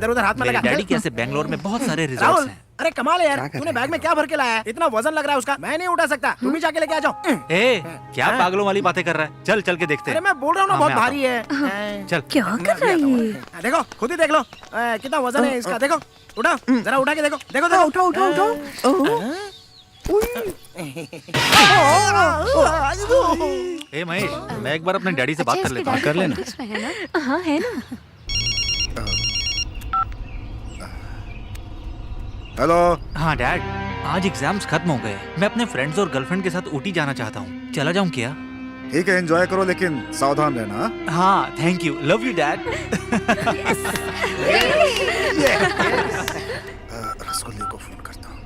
इधर उधर हाथ में मेरे लगा। डैडी के ऐसे बेंगलोर में बहुत सारे रिजॉर्ट्स राहुल, हैं। अरे कमाल है यार, तूने बैग में क्या भर के लाया है? इतना वजन लग रहा है उसका, मैं नहीं उठा सकता, तुम ही जाके लेके आ जाओ। ए, क्या पागलों वाली बातें कर रहा है? चल चल के देखते अरे हैं। मैं बोल रहा हूँ ना, हाँ, बहुत मैं आता भारी है। चल। क्या कर रहा है ये? देखो खुद ही देख लो कितना वजन है इसका। देखो उठा, जरा उठा के देखो। देखो देखो, उठाओ उठाओ उठाओ। ए महेश, मैं एक बार अपने डैडी से बात कर लेता हूँ। कर लेना। हाँ है ना। हेलो। हाँ डैड, आज एग्जाम्स खत्म हो गए। मैं अपने फ्रेंड्स और गर्लफ्रेंड के साथ ऊटी जाना चाहता हूँ। चला जाऊँ क्या? ठीक है, एंजॉय करो लेकिन सावधान रहना। हाँ thank you, love you dad. रसगुल्ले को फोन करता हूँ।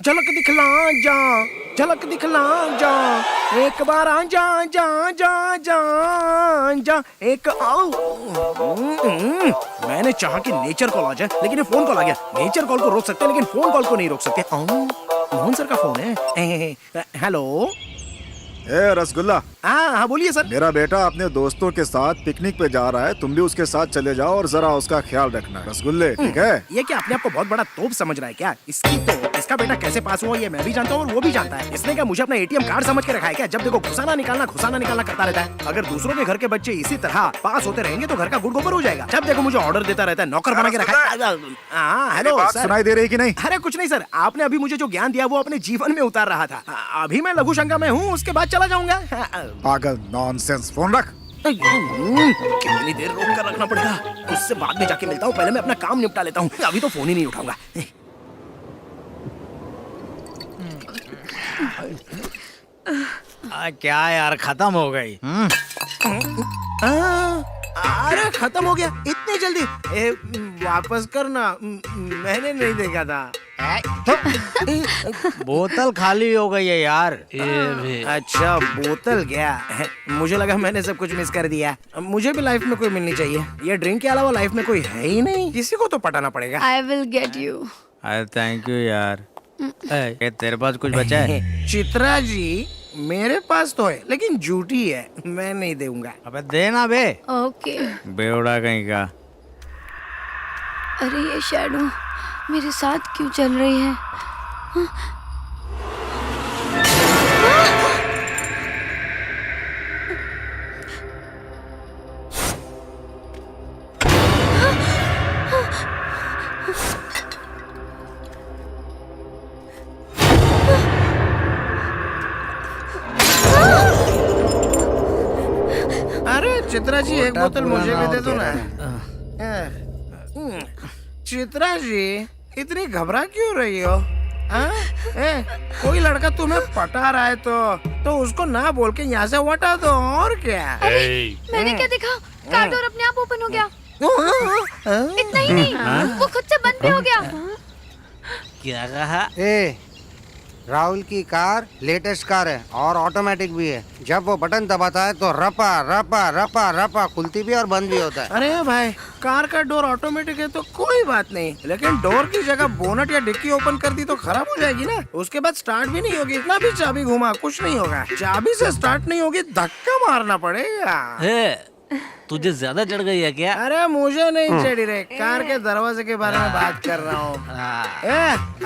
झलक दिखला जा, झलक दिखला जा, एक बार आ जा जा जा जा जा, एक आओ। मैंने चाहा कि नेचर कॉल आ जाए, लेकिन ये फोन कॉल आ गया। नेचर कॉल को रोक सकते हैं लेकिन फोन कॉल को नहीं रोक सकते। मोहन सर का फोन है। हेलो। ए रसगुल्ला। हाँ बोलिए सर। मेरा बेटा अपने दोस्तों के साथ पिकनिक पे जा रहा है, तुम भी उसके साथ चले जाओ और जरा उसका ख्याल रखना। रसगुल्ले ठीक है? ये क्या अपने आप को बहुत बड़ा तोप समझ रहा है क्या? इसका बेटा कैसे पास हुआ ये मैं भी जानता हूँ और वो भी जानता है। इसने क्या मुझे अपना एटीएम कार्ड समझ के रखा है क्या? जब देखो घुसाना निकालना करता रहता है। अगर दूसरों के घर के बच्चे इसी तरह पास होते रहेंगे तो घर का गुड़ गोबर हो जाएगा। जब देखो मुझे ऑर्डर देता रहता है, नौकर बना के रखा है। हाँ हेलो सर। सुनाई दे रही कि नहीं? अरे कुछ नहीं सर, आपने अभी मुझे जो ज्ञान दिया वो अपने जीवन में उतार रहा था। अभी मैं लघु शंका में हूँ, उसके बाद चला जाऊंगा। पागल, नॉनसेंस, फोन रख। कितनी देर रोक कर रखना पड़ेगा? उससे बाद में जाके मिलता हूँ, पहले मैं अपना काम निपटा लेता हूँ। अभी तो फोन ही नहीं उठाऊंगा। क्या यार, खत्म हो गई। अरे खत्म हो गया इतनी जल्दी? वापस करना, मैंने नहीं देखा था। बोतल खाली हो गई है यार। अच्छा बोतल गया, मुझे लगा मैंने सब कुछ मिस कर दिया। मुझे भी लाइफ में कोई मिलनी चाहिए। ये ड्रिंक के अलावा लाइफ में कोई है ही नहीं, किसी को तो पटाना पड़ेगा। I will get you. अरे थैंक यू यार। तेरे पास कुछ बचा है? चित्रा जी मेरे पास तो है लेकिन झूठी है, मैं नहीं दूंगा। अबे देना बे। ओके। बेवड़ा कहीं का। अरे ये शैडो मेरे साथ क्यों चल रही है? अरे चित्रा जी एक बोतल मुझे भी दे दो ना। चित्रा जी इतनी घबरा क्यों रही हो? कोई लड़का तुम्हें पटा रहा है तो उसको ना बोल के यहाँ से हटा दो, और क्या? मैंने क्या देखा? कार डोर अपने आप ओपन हो गया। इतना ही नहीं, वो खुद से बंद भी हो गया। क्या कहा? राहुल की कार लेटेस्ट कार है और ऑटोमेटिक भी है। जब वो बटन दबाता है तो रपा रपा रपा रपा खुलती भी और बंद भी होता है। अरे भाई, कार का डोर ऑटोमेटिक है तो कोई बात नहीं, लेकिन डोर की जगह बोनट या डिक्की ओपन कर दी तो खराब हो जाएगी ना। उसके बाद स्टार्ट भी नहीं होगी, इतना भी चाबी घुमा कुछ नहीं होगा। चाबी से स्टार्ट नहीं होगी, धक्का मारना पड़ेगा। तुझे ज्यादा चढ़ गई है क्या? अरे मुझे नहीं चढ़ी रे, कार के दरवाजे के बारे में बात कर रहा हूँ।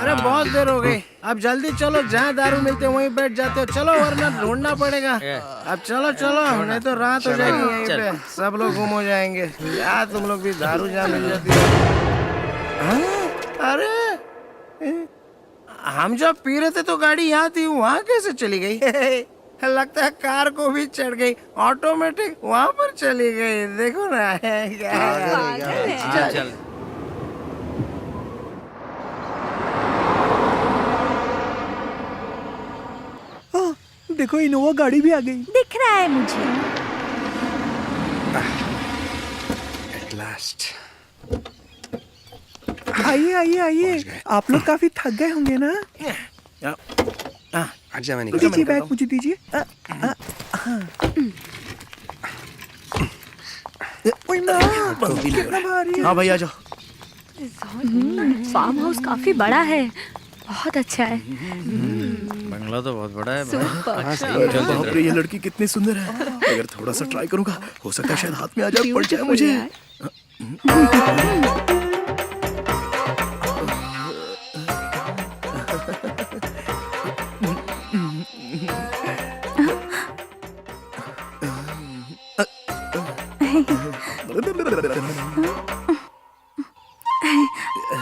अरे बहुत देर हो गई, अब जल्दी चलो, जहाँ दारू मिलते वहीं बैठ जाते हो। चलो वरना ढूंढना पड़ेगा। अब चलो चलो, नहीं तो रात हो जाएगी यहीं पे, सब लोग गुम हो जाएंगे। यार तुम लोग भी दारू जहाँ मिल जाती है। अरे हम जब पी रहे थे तो गाड़ी यहाँ थी, वहाँ कैसे चली गई? लगता है कार को भी चढ़ गई, ऑटोमेटिक वहाँ पर चली गई। देखो ना क्या चल। देखो इनोवा गाड़ी भी आ गई। दिख रहा है मुझे। At last. आइए आइए आइए, आप लोग काफी थक गए होंगे ना? अच्छा मैंने दीजिए बैग, मुझे दीजिए। ओए माँ, कितना भारी है। हाँ भाई आ जाओ। फार्म हाउस काफी बड़ा है, बहुत अच्छा है। बंगला तो बहुत बड़ा है। बाप रे, ये लड़की कितनी सुंदर है। अगर थोड़ा सा ट्राई करूंगा हो सकता है शायद हाथ में आ जाए, पड़ जाए मुझे।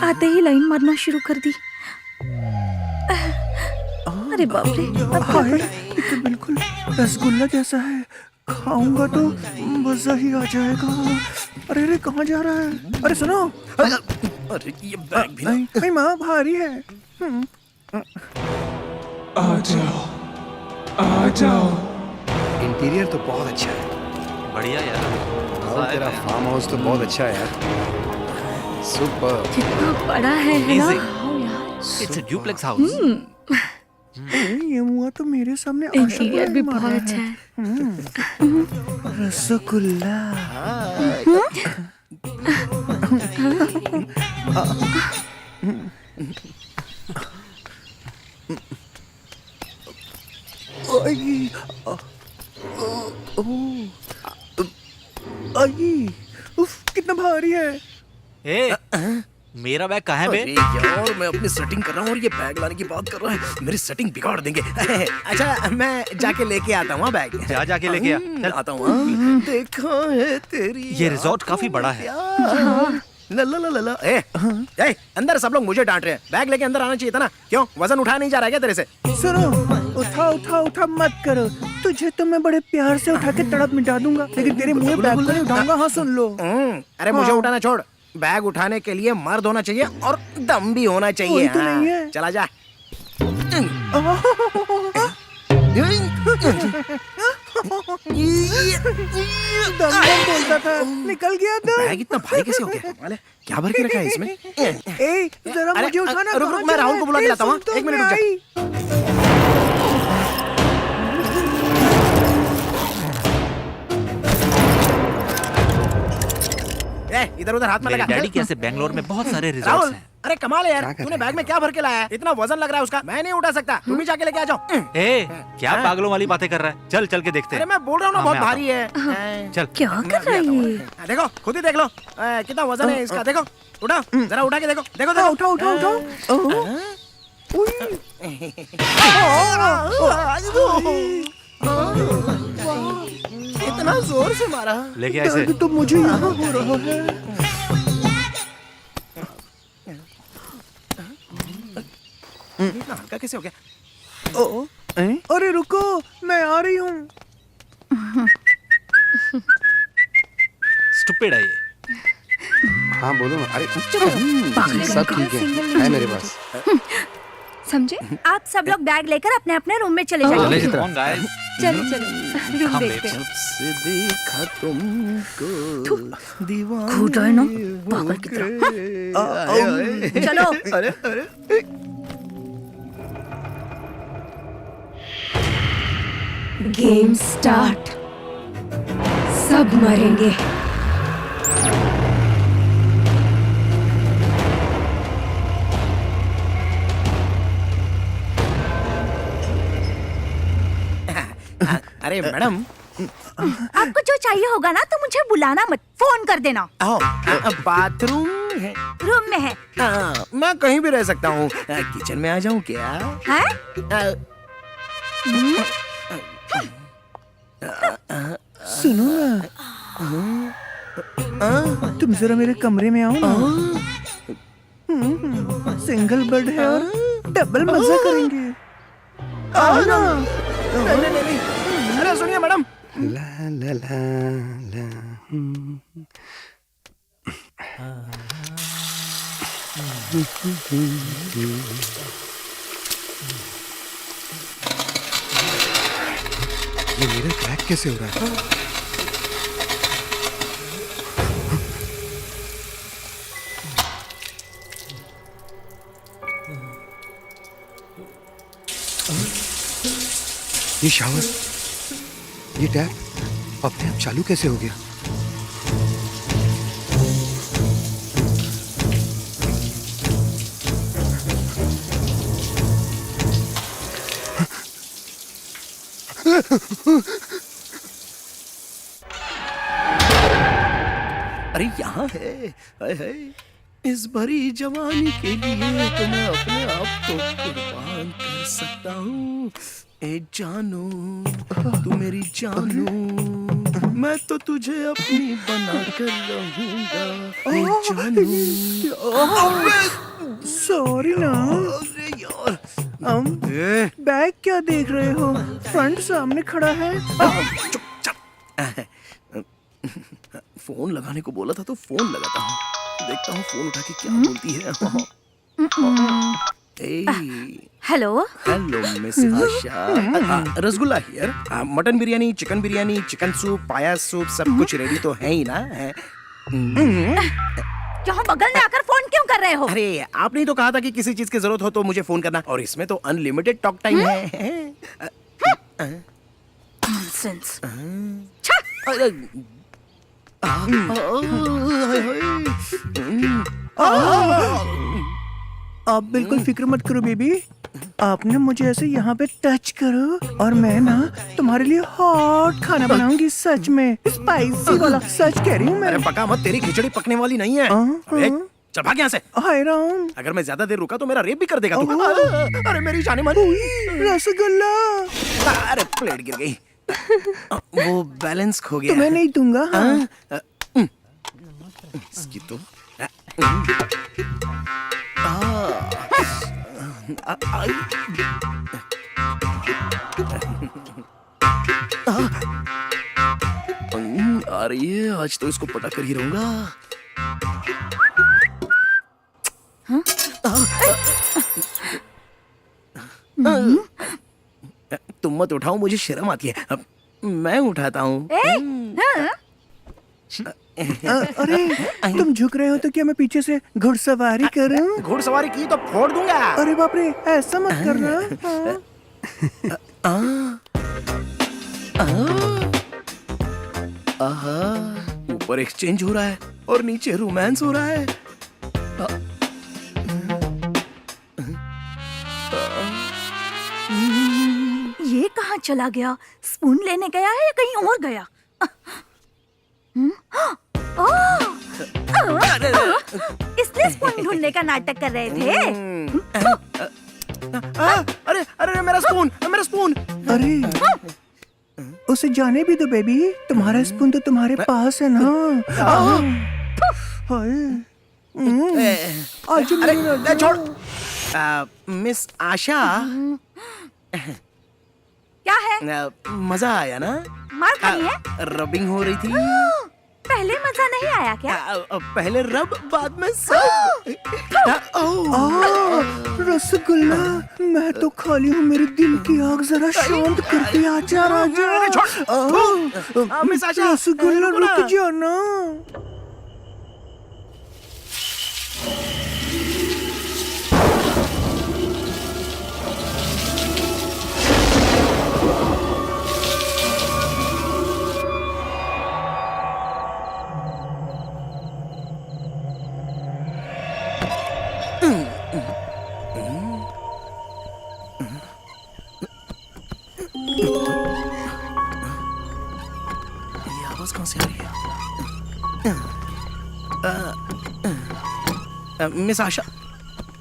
आते ही लाइन मारना शुरू कर दी। अरे बाप रे, अब क्या करूं? तो बिल्कुल रसगुल्ला जैसा है, खाऊंगा तो मजा ही आ जाएगा। अरे अरे कहाँ जा रहा है? अरे सुनो, अरे ये बैग भी ना। अरे माँ भारी है। आ जाओ। इंटीरियर तो बहुत अच्छा है बढ़िया यार, और तेरा फार्म हाउस तो बहुत अच्छा है यार। सुपर। कितना बड़ा है ना? Amazing. It's a duplex house. ये मुआ तो मेरे सामने इंटीरियर भी बहुत अच्छा है। रसगुल्ला। कितना भारी है। ए, मेरा बैग कहाँ है बे? अरे यार मैं अपनी सेटिंग कर रहा हूँ और ये बैग लाने की बात कर रहा है, मेरी सेटिंग बिगाड़ देंगे। अच्छा मैं जाके लेके आता हूँ बैग। जा जाके लेके आ। चल। आता हूँ हाँ। देखा है तेरी ये रिजॉर्ट काफी बड़ा है। ला ला ला ला ला। ए, अंदर सब लोग मुझे डांट रहे हैं, बैग लेके अंदर आना चाहिए था ना। क्यों वजन उठाया नहीं जा रहा है क्या तेरे से? सुनो, उठा उठा उठा मत करो। तुझे तो मैं बड़े प्यार से उठा के तड़प मिटा दूंगा, लेकिन तेरे मुंह में बैग को नहीं उठाऊंगा। हाँ सुन लो। अरे मुझे उठाना छोड़, बैग उठाने के लिए मर्द होना चाहिए और दम भी होना चाहिए। कोई तो नहीं है। चला जा। दम बोलता था, निकल गया था। बैग इतना भारी कैसे हो गया? माले, क्या भर के रखा है इसमें? ए, जरा अरे, मुझे उठाना। रुक, कहाँ मैं जा राहुल रहा को बुला है? के लाता हूँ। सुन तो एक मिनट मैं रुक जा। आई। इधर उधर हाथ में मेरे लगा। डैडी के ऐसे बेंगलोर में बहुत सारे रिजॉर्ट्स राहुल, हैं। अरे कमाल है यार, क्या कर तूने रहा बैग में क्या भर के लाया है? इतना वजन लग रहा है उसका, मैं नहीं उठा सकता। तुम ही जाके लेके आ जाओ। ए, क्या पागलों वाली बातें कर रहा है? चल चल के देखते अरे हैं। मैं बोल रहा हूँ ना, हाँ, बहुत मैं आता भारी है। चल। क्या कर रहा है ये? देखो खुद ही देख लो कितना वजन है इसका। देखो उठा, जरा उठा के देखो। देखो देखो। उठा उठा उठा। इतना जोर से मारा। लेके आ इसे। दर्द तो मुझे यहाँ हो रहा है। इतना हल्का कैसे हो गया? अरे रुको, मैं आ रही हूँ। स्टूपिड है ये। हाँ बोलो ना। अरे पागल सब कहाँ ठीक single है मेरे पास। समझे? आप सब लोग बैग लेकर अपने अपने रूम में चले चले जाइए। चित्रा। Come on, guys. चलो चलो, रूम Come, देखते babes. हैं। से देखा तुमको दीवाना। कूद रहे ना, पागल की तरह। चलो। अरे अरे गेम स्टार्ट। सब मरेंगे। अरे मैडम, आपको जो चाहिए होगा ना तो मुझे बुलाना मत, फोन कर देना। बाथरूम है? रूम में है। मैं कहीं भी रह सकता हूँ। किचन में आ जाऊँ क्या? हैं? सुनो ना, तुम जरा मेरे कमरे में आओ ना। सिंगल बेड है और डबल मजा करेंगे। आओ ना। नहीं। अरे सुनिए मैडम, ला ला ला ला। ये मेरा क्रैक कैसे हो रहा है? ये शावर, ये टैप अपने आप चालू कैसे हो गया? अरे अरे यहाँ है। हाय हाय, इस भरी जवानी के लिए तो मैं अपने आप को कुर्बान कर सकता हूँ। ए जानू, तू मेरी जानू, मैं तो तुझे अपनी बना कर रहूंगा। ए जानू। सॉरी ना। अरे यार, बैग क्या देख रहे हो? फ्रंट सामने खड़ा है। फोन लगाने को बोला था तो फोन लगाता हूँ। देखता हूँ फोन उठा के क्या बोलती है। Hello. Hello miss Asha. Rasgulla here. Mutton biryani, chicken biryani, chicken soup, पाया सूप सब कुछ रेडी तो है ही ना? यहाँ बगल में आकर फोन क्यों कर रहे हो? अरे आपने ही तो कहा था कि किसी चीज की जरूरत हो तो मुझे फोन करना, और इसमें तो अनलिमिटेड टॉक टाइम है। नॉनसेंस। आप बिल्कुल फिक्र मत करो बेबी। आपने मुझे ऐसे यहाँ पे टच करो और मैं ना तुम्हारे लिए हॉट खाना बनाऊंगी। सच में स्पाइसी वाला, सच कह रही हूँ मैं। अरे पका मत, तेरी खिचड़ी पकने वाली नहीं है। अबे, चल भाग यहाँ से। हाय राम। अगर मैं ज्यादा देर रुका तो मेरा रेप भी कर देगा तू। अरे मेरी जाने मन। रसगुल्ला। अरे प्लेट गिर गई। वो बैलेंस खो गया। तुम्हें नहीं दूंगा। इसकी तो आ रही है। आज तो इसको पटा कर ही रहूंगा। तुम मत उठाओ, मुझे शर्म आती है। अब मैं उठाता हूँ। अरे तुम झुक रहे हो तो क्या मैं पीछे से घुड़सवारी करूं? घुड़सवारी की तो फोड़ दूंगा। अरे बाप रे, ऐसा मत करना। ऊपर एक्सचेंज हो रहा है और नीचे रोमांस हो रहा है। ये कहाँ चला गया? स्पून लेने गया है या कहीं और गया? इसलिए स्पून ढूंढने का नाटक कर रहे थे। अरे अरे मेरा स्पून, मेरा स्पून। अरे उसे जाने भी दो बेबी, तुम्हारा स्पून तो तुम्हारे पास है ना। आज अरे छोड़। मिस आशा, क्या है? मजा आया ना? मार खानी है? रबिंग हो रही थी। पहले मजा नहीं आया क्या? पहले रब, बाद में सब। रसगुल्ला, मैं तो खाली हूँ। मेरे दिल की आग जरा शांत करती। आजा राजा। मिस आशा, रसगुल्ला रुक जाना। आवाज कहाँ से आ रही है? मिस आशा,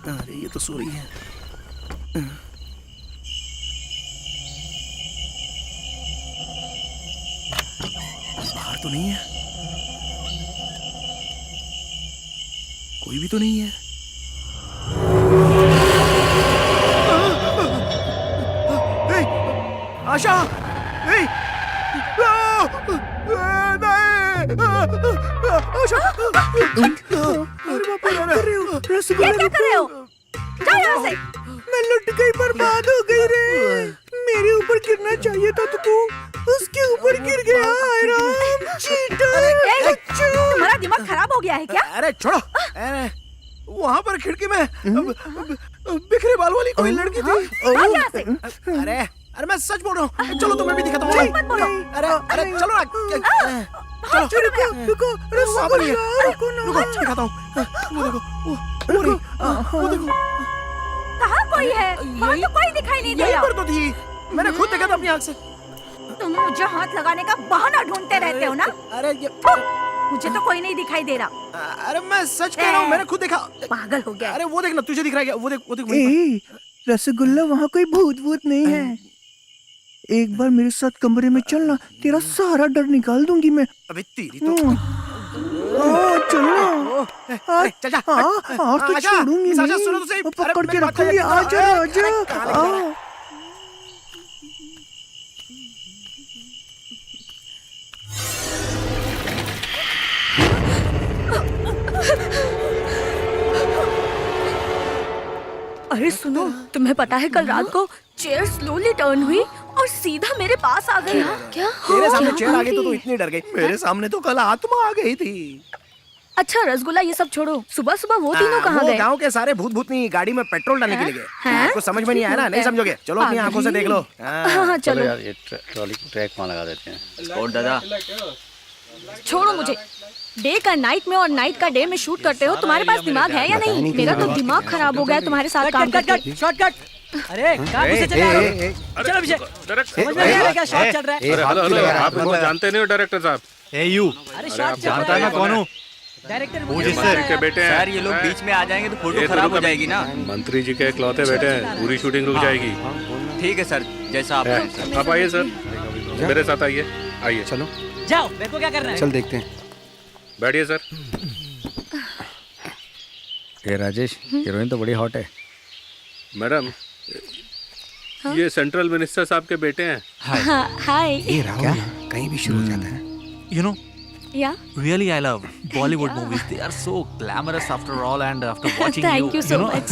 अरे ये तो सो रही है। बाहर तो नहीं है, कोई भी तो नहीं है। आशा, नहीं, ये क्या कर रहे हो? जाओ यहाँ से। मैं लुट गई, बर्बाद हो गई रे। मेरे ऊपर गिरना चाहिए था तो तू उसके ऊपर गिर गया। हाय राम, चीटर। तुम्हारा दिमाग खराब हो गया है क्या? अरे छोड़ो। अरे वहाँ पर खिड़की में बिखरे बाल वाली कोई लड़की थी। भाग यहाँ से। अरे अरे मैं सच बोल रहा हूँ। चलो तुम्हें भी दिखाता हूँ। मत बोलो। अरे अरे चलो ना। रुको, वहाँ पर ही है। रुको ना। रुको दिखाता हूँ। वो देखो, वो रही। वो देखो, कहाँ कोई है? वहाँ तो कोई दिखाई नहीं दे यहीं रहा। पर तो थी। मैंने खुद देखा था अपनी आँख से। तुम मुझे हाथ लगाने का बहाना ढूंढते रहते हो ना? अरे ये मुझे तो कोई नहीं दिखाई दे रहा। अरे मैं सच कह रहा हूँ, मैंने खुद देखा। पागल हो गया। अरे वो देखना, तुझे दिख रहा है क्या? वो देख, वो देख वहीं पर। ए रसगुल्ला, वहाँ कोई भूत भूत नहीं है। एक बार मेरे साथ कमरे में चलना, तेरा सारा डर निकाल दूंगी मैं। अबे तेरी तो चलना। चल जा। हाँ तो आजा, छोड़ूंगी आजा, नहीं। सुनो तो सही। पकड़ अरे के मेरी बात रखूंगी। तो- आजा अरे, आजा। कहाँ लेके जा रहा है? अरे सुनो, तुम्हें पता है कल रात को चेयर स्लोली टर्न हुई और सीधा मेरे पास आ गई। क्या? तेरे सामने क्या चेयर आ गई तो हुई? तू इतनी डर गई। मेरे सामने तो कल आत्मा आ गई थी। अच्छा रसगुल्ला, ये सब छोड़ो, सुबह सुबह वो तीनों कहाँ वो गए? गांव के सारे भूत भूतनी गाड़ी में पेट्रोल डालने के लिए गए। हैं? आपको समझ में नहीं आया ना? नहीं समझोगे? चलो अपनी आंखों से देख लो। हाँ हाँ चलो। यार ये ट्रॉली को ट्रैक वहाँ लगा देते हैं। और दादा छोड़ो मुझे। डे का नाइट में और नाइट का डे में शूट करते हो। तुम्हारे पास दिमाग है या नहीं? मेरा तो दिमाग खराब हो गया है तुम्हारे साथ काम करके। शॉर्टकट। अरे कहाँ घुसे चले आ रहे हो? चलो अभिषेक, समझ में नहीं आ रहा क्या शॉट चल रहा है? हेलो हेलो, आप हमको जानते नहीं हो डायरेक्टर साहब? ए यू अरे शॉट चल जानता रहा है मैं है। कौन हूँ? डायरेक्टर मुझे मुझे सर के बेटे हैं। सर ये लोग बीच में आ जाएंगे तो फोटो खराब हो जाएगी ना। मंत्री जी के इकलौते बेटे हैं, पूरी शूटिंग रुक जाएगी। ठीक है सर, जैसा आप कहें सर। आप आइए सर, मेरे साथ आइए। आइए, चलो जाओ, मेरे को क्या करना है? चल देखते हैं। बैठिए सर। ये राजेश, हीरोइन तो बड़ी हॉट है। मैडम, ये सेंट्रल मिनिस्टर साहब के बेटे हैं। हाय। ये राहुल कहीं भी शुरू हो जाता है। You know, या really I love Bollywood movies. They are so glamorous after all, and after watching Thank you so know, much.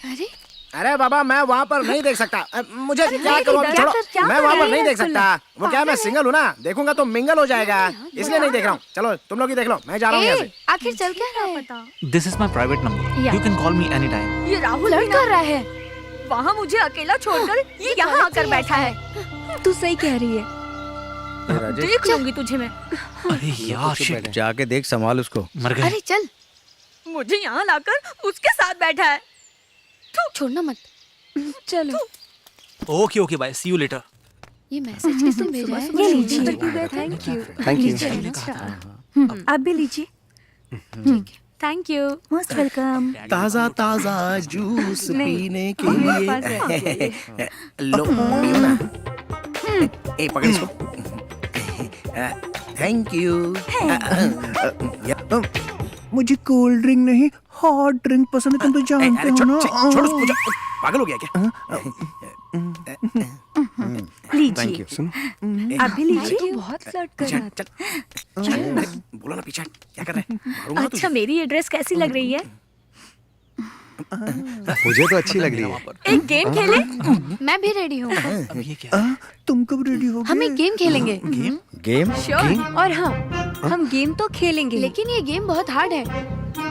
अरे अरे बाबा, मैं वहाँ पर नहीं देख सकता। मुझे क्या नहीं, करूँ? क्या छोड़ो, क्या मैं कर वहाँ रहे पर हैं नहीं देख रसगुल्ला? सकता। वो क्या, मैं सिंगल हूँ ना, देखूंगा तो मिंगल हो जाएगा, इसलिए नहीं देख रहा हूँ। चलो तुम लोग ही देख लो, मैं जा रहा हूँ यहाँ से। आखिर चल क्या रहा है? this is my private number. Yeah. You can call me anytime. ये राहुल फ्लर्ट कर रहा है। वहाँ मुझे अकेला छोड़कर ये यहाँ आकर बैठा है। तू सही कह रही है। देख लूंगी तुझे मैं। अरे यार shit, जाके देख, संभाल उसको। मर गए। अरे चल, मुझे यहाँ लाकर उसके साथ बैठा है। छोड़ना मत। चलो। Okay, okay, bye. See you later. ये मैसेज किसने भेजा है? ये लीजिए। Thank you. Thank you. आप भी लीजिए। Thank you. Most welcome. ताजा ताजा जूस पीने के मेरे पास है। लिए लो, पियो ना। ए पकड़ इसको। Thank you. मुझे कोल्ड ड्रिंक नहीं, हॉट ड्रिंक पसंद है। तुम तो जानते अरे हो छोड़, ना। छोड़ उसको, पागल हो गया क्या? लीजिए। सुन, आप भी लीजिए। बहुत फ्लर्ट कर रहा था। अरे, बोलो ना पीछे, क्या कर रहे हैं? मारूंगा तुझे। अच्छा, मेरी ये ड्रेस कैसी लग रही है? मुझे तो अच्छी लग रही है। एक गेम खेले? मैं भी रेडी हूँ। अब ये क्या? तुम कब रेडी हो हम एक गेम खेलेंगे। गेम? श्योर। और हाँ, हम गेम तो खेलेंगे, लेकिन ये गेम बहुत हार्ड है।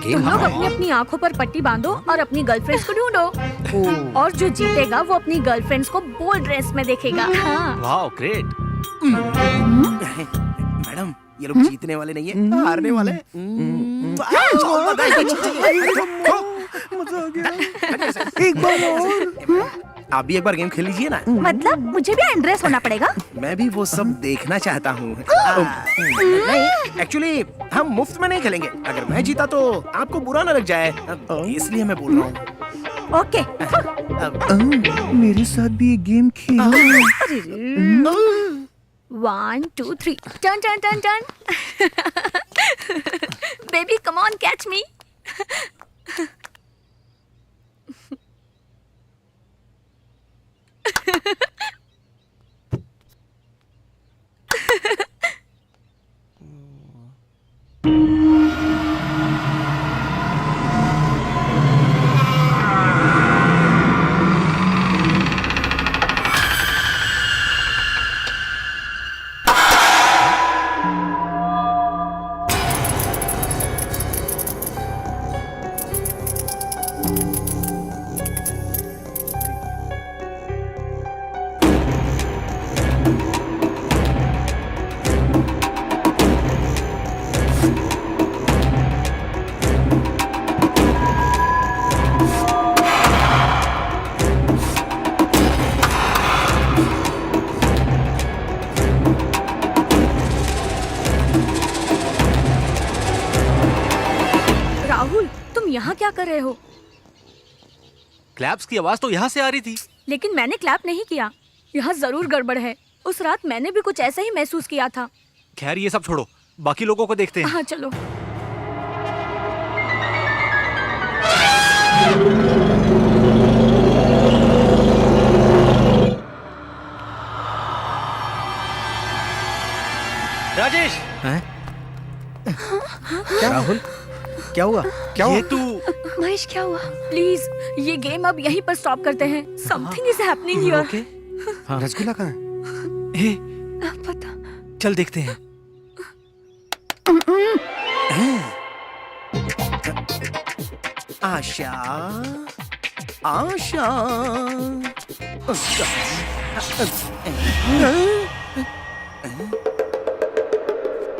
तुम लोग अपनी अपनी आंखों पर पट्टी बांधो और अपनी गर्लफ्रेंड्स को ढूंढो। और जो जीतेगा वो अपनी गर्लफ्रेंड्स को बोल्ड ड्रेस में देखेगा। हाँ। Wow, great. मैडम, ये लोग जीतने वाले नहीं है, हारने वाले हैं। मजा आ गया। एक बार और। आप भी एक बार गेम खेल लीजिए ना। मतलब मुझे भी अनड्रेस होना पड़ेगा? मैं भी वो सब देखना चाहता हूँ। नहीं, एक्चुअली हम मुफ्त में नहीं खेलेंगे। अगर मैं जीता तो आपको बुरा न लग जाए, इसलिए मैं बोल रहा हूँ। ओके। मेरे साथ भी एक game Khelo. 1 2 3 turn turn turn turn. Baby come on, catch मी। कर रहे हो? क्लैप्स की आवाज तो यहाँ से आ रही थी। लेकिन मैंने क्लैप नहीं किया। यहाँ जरूर गड़बड़ है। उस रात मैंने भी कुछ ऐसा ही महसूस किया था। खैर ये सब छोड़ो, बाकी लोगों को देखते हैं। हाँ चलो। राजेश, राहुल क्या हुआ? क्या ये हुआ? तू महेश क्या हुआ? प्लीज ये गेम अब यहीं पर स्टॉप करते हैं। Something is happening here. Okay? Rasgulla कहाँ है? हे, पता। चल देखते हैं। आशा, आशा।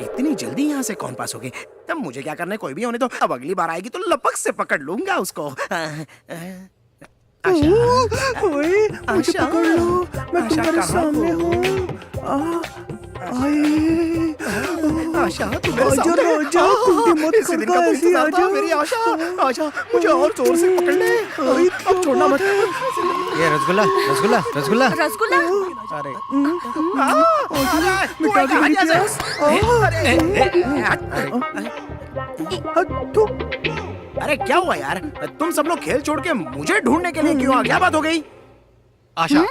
इतनी जल्दी यहाँ से कौन पास हो गए? तब मुझे क्या करना है, कोई भी होने दो। अब अगली बार आएगी तो लपक से पकड़ लूंगा उसको। आशा, मुझे पकड़ लो, मैं तुम्हारे सामने हूँ। आशा, तुम मेरे सामने हो। इसी दिन का इंतजार था मेरी आशा। आशा, मुझे और जोर से पकड़ ले। अब छोड़ना मत। ये रसगुल्ला, रसगुल्ला, रसगुल्ला। रसगुल्ला। अरे अरे क्या हुआ यार? तुम सब लोग खेल छोड़ के मुझे ढूंढने के लिए क्यों आ? क्या बात हो गई? आशा,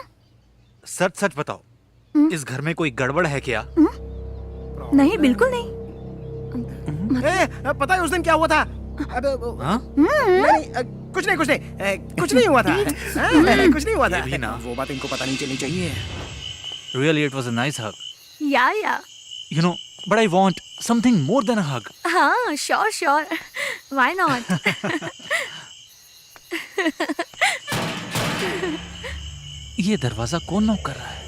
सच सच बताओ, इस घर में कोई गड़बड़ है क्या? नहीं, बिल्कुल नहीं। पता है उस दिन क्या हुआ था? हाँ? नहीं, कुछ नहीं कुछ नहीं हुआ था। कुछ नहीं हुआ था। ये भी ना। वो बात इनको पता नहीं चलनी चाहिए। Really, it was a nice hug. या You know, but I want something more than a hug. हाँ, श्योर व्हाई नॉट। ये दरवाजा कौन नॉक कर रहा है?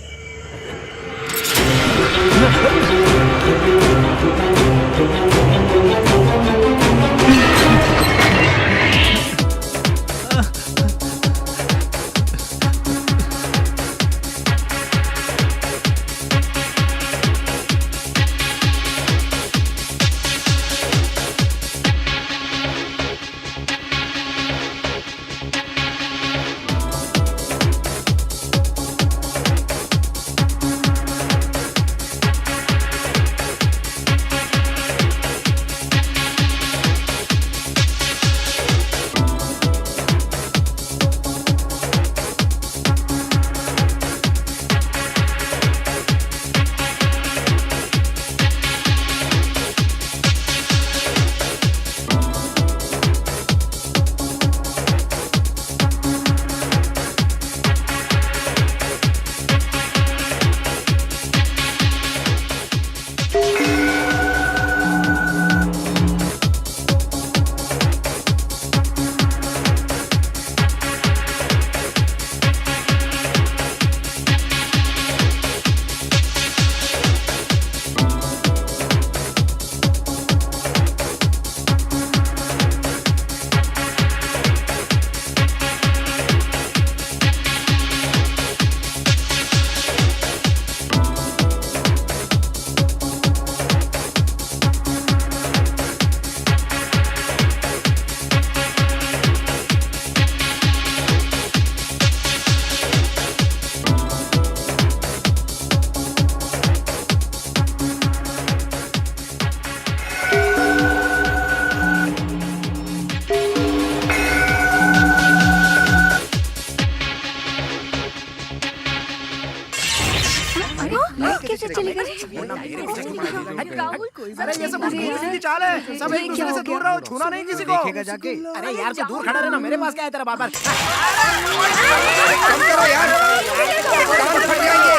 कैसे चली गई? राहुल, अरे ये सब की चाल है। सब एक दूसरे से दूर रहो, छूना नहीं किसी को। देखेगा जाके। अरे यार तू दूर खड़ा रहना, मेरे पास क्या है तेरा बार-बार? कम करो यार, कान फट जाएंगे।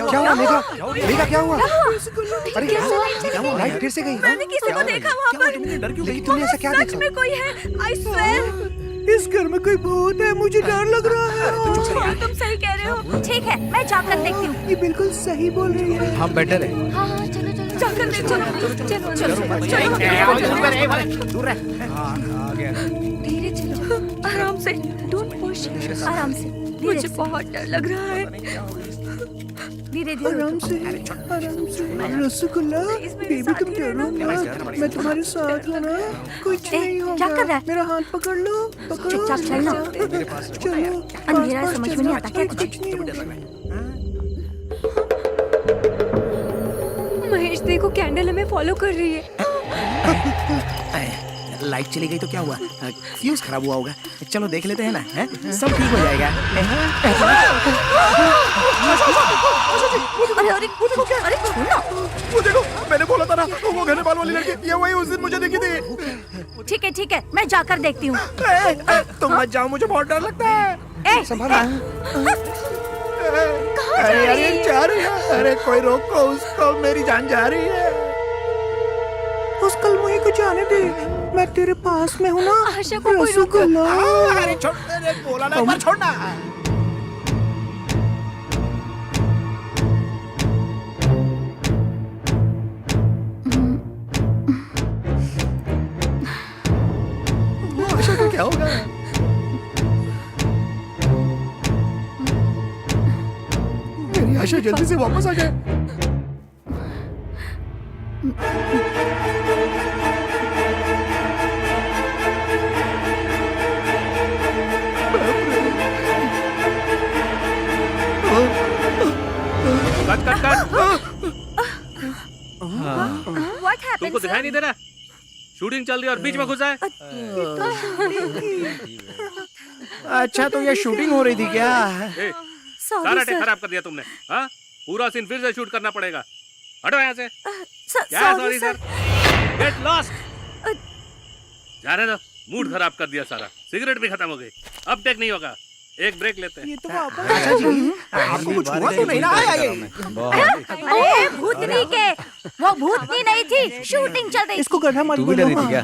क्या हुआ मेघा? मेघा क्या हुआ? अरे क्या हुआ? लाइट फिर से गई। मैंने किसी को देखा वहाँ पर। लेकिन तुमने ऐसा क्या सच देखा? में कोई है, I swear। इस घर में कोई भूत है, मुझे डर लग रहा है। हाँ, तुम सही कह रहे हो। ठीक है, मैं जाकर देखती हूँ। ये बिल्कुल सही बोल रही है। हाँ बेटर है। हाँ हाँ चलो चलो जाकर देख, चलो। दूर रह। धीरे चलो। आराम से, डोंट पुश, आराम से। मुझे बहुत डर लग रहा है। धीरे धीरे आराम से आराम से। रसगुल्ला बेबी तुम डरो मत, मैं तुम्हारे साथ हूँ ना, कुछ नहीं होगा। क्या कर रहा है? मेरा हाथ पकड़ लो, पकड़ो। चुपचाप चलना। चलो अंधेरा है, समझ में नहीं आता क्या कुछ। कुछ नहीं होगा। महेश देखो, कैंडल हमें फॉलो कर रही है। लाइट चली गई तो क्या हुआ? फ्यूज खराब हुआ होगा। चलो देख लेते हैं ना, हैं? सब ठीक हो जाएगा। अरे अरे अरे छोड़ना। वो देखो, मैंने बोला था ना, वो घने बाल वाली लड़की, ये वही उस दिन मुझे दिखी थी। ठीक है, मैं जाकर देखती हूँ। तुम मत जाओ, मुझे बहुत डर लगता है। अरे अरे जा रही है, अरे कोई रोको उसको, मेरी जान जा रही है। उस कलमुही को जाने दे, मैं तेरे पास में हूँ ना। आशा को कोई रोको। रसगुल्ला। अरे छोड़, अरे बोला ना एक बार छोड़ना। वो आशा का क्या होगा? मेरी आशा जल्दी से वापस आ जाए। Cut cut cut. What happened, तुमको दिखाई नहीं दे रहा? शूटिंग चल रही है और बीच में घुसा है। अच्छा तो ये शूटिंग हो रही थी क्या? ए, सारा टेक खराब कर दिया तुमने। हाँ, पूरा सीन फिर से शूट करना पड़ेगा। हटो यहाँ से। क्या सॉरी सर? Get lost. जाने दो, मूड खराब कर दिया सारा। सिगरेट भी खत्म हो गई, अब टेक नहीं होगा। एक ब्रेक लेते हैं। ये तो वापस आशा जी, आपको कुछ हुआ तो नहीं ना? आया ये। अरे भूतनी के, वो भूतनी नहीं थी, शूटिंग चल रही। इसको गड्ढा मत तू भी डरी बोलो। थी क्या?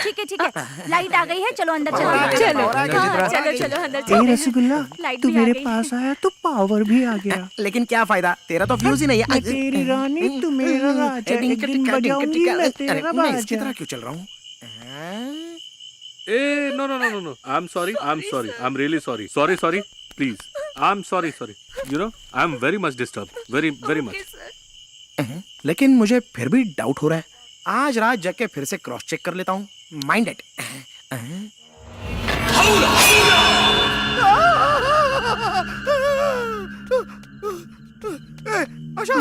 ठीक है, लाइट आ गई है, चलो अंदर चलो। चलो अंदर ए चलो। रसगुल्ला, लाइट तू भी आ मेरे गई। पास आया तो पावर भी आ गया। लेकिन क्या फायदा, तेरा तो फ्यूज ही नहीं मैं है। तेरी रानी, तू मेरा राजा, एक दिन बजाऊंगी मैं तेरा मैं इसकी बाजा। तरह क्यों चल रहा हूँ? ए no no no no no, I am sorry, I am really sorry, sorry please, I am sorry, you know I am very much disturb, very much. लेकिन मुझे फिर भी डाउट हो रहा है। आज रात जग के फिर से क्रॉस चेक कर लेता हूँ। Mind it. आशा,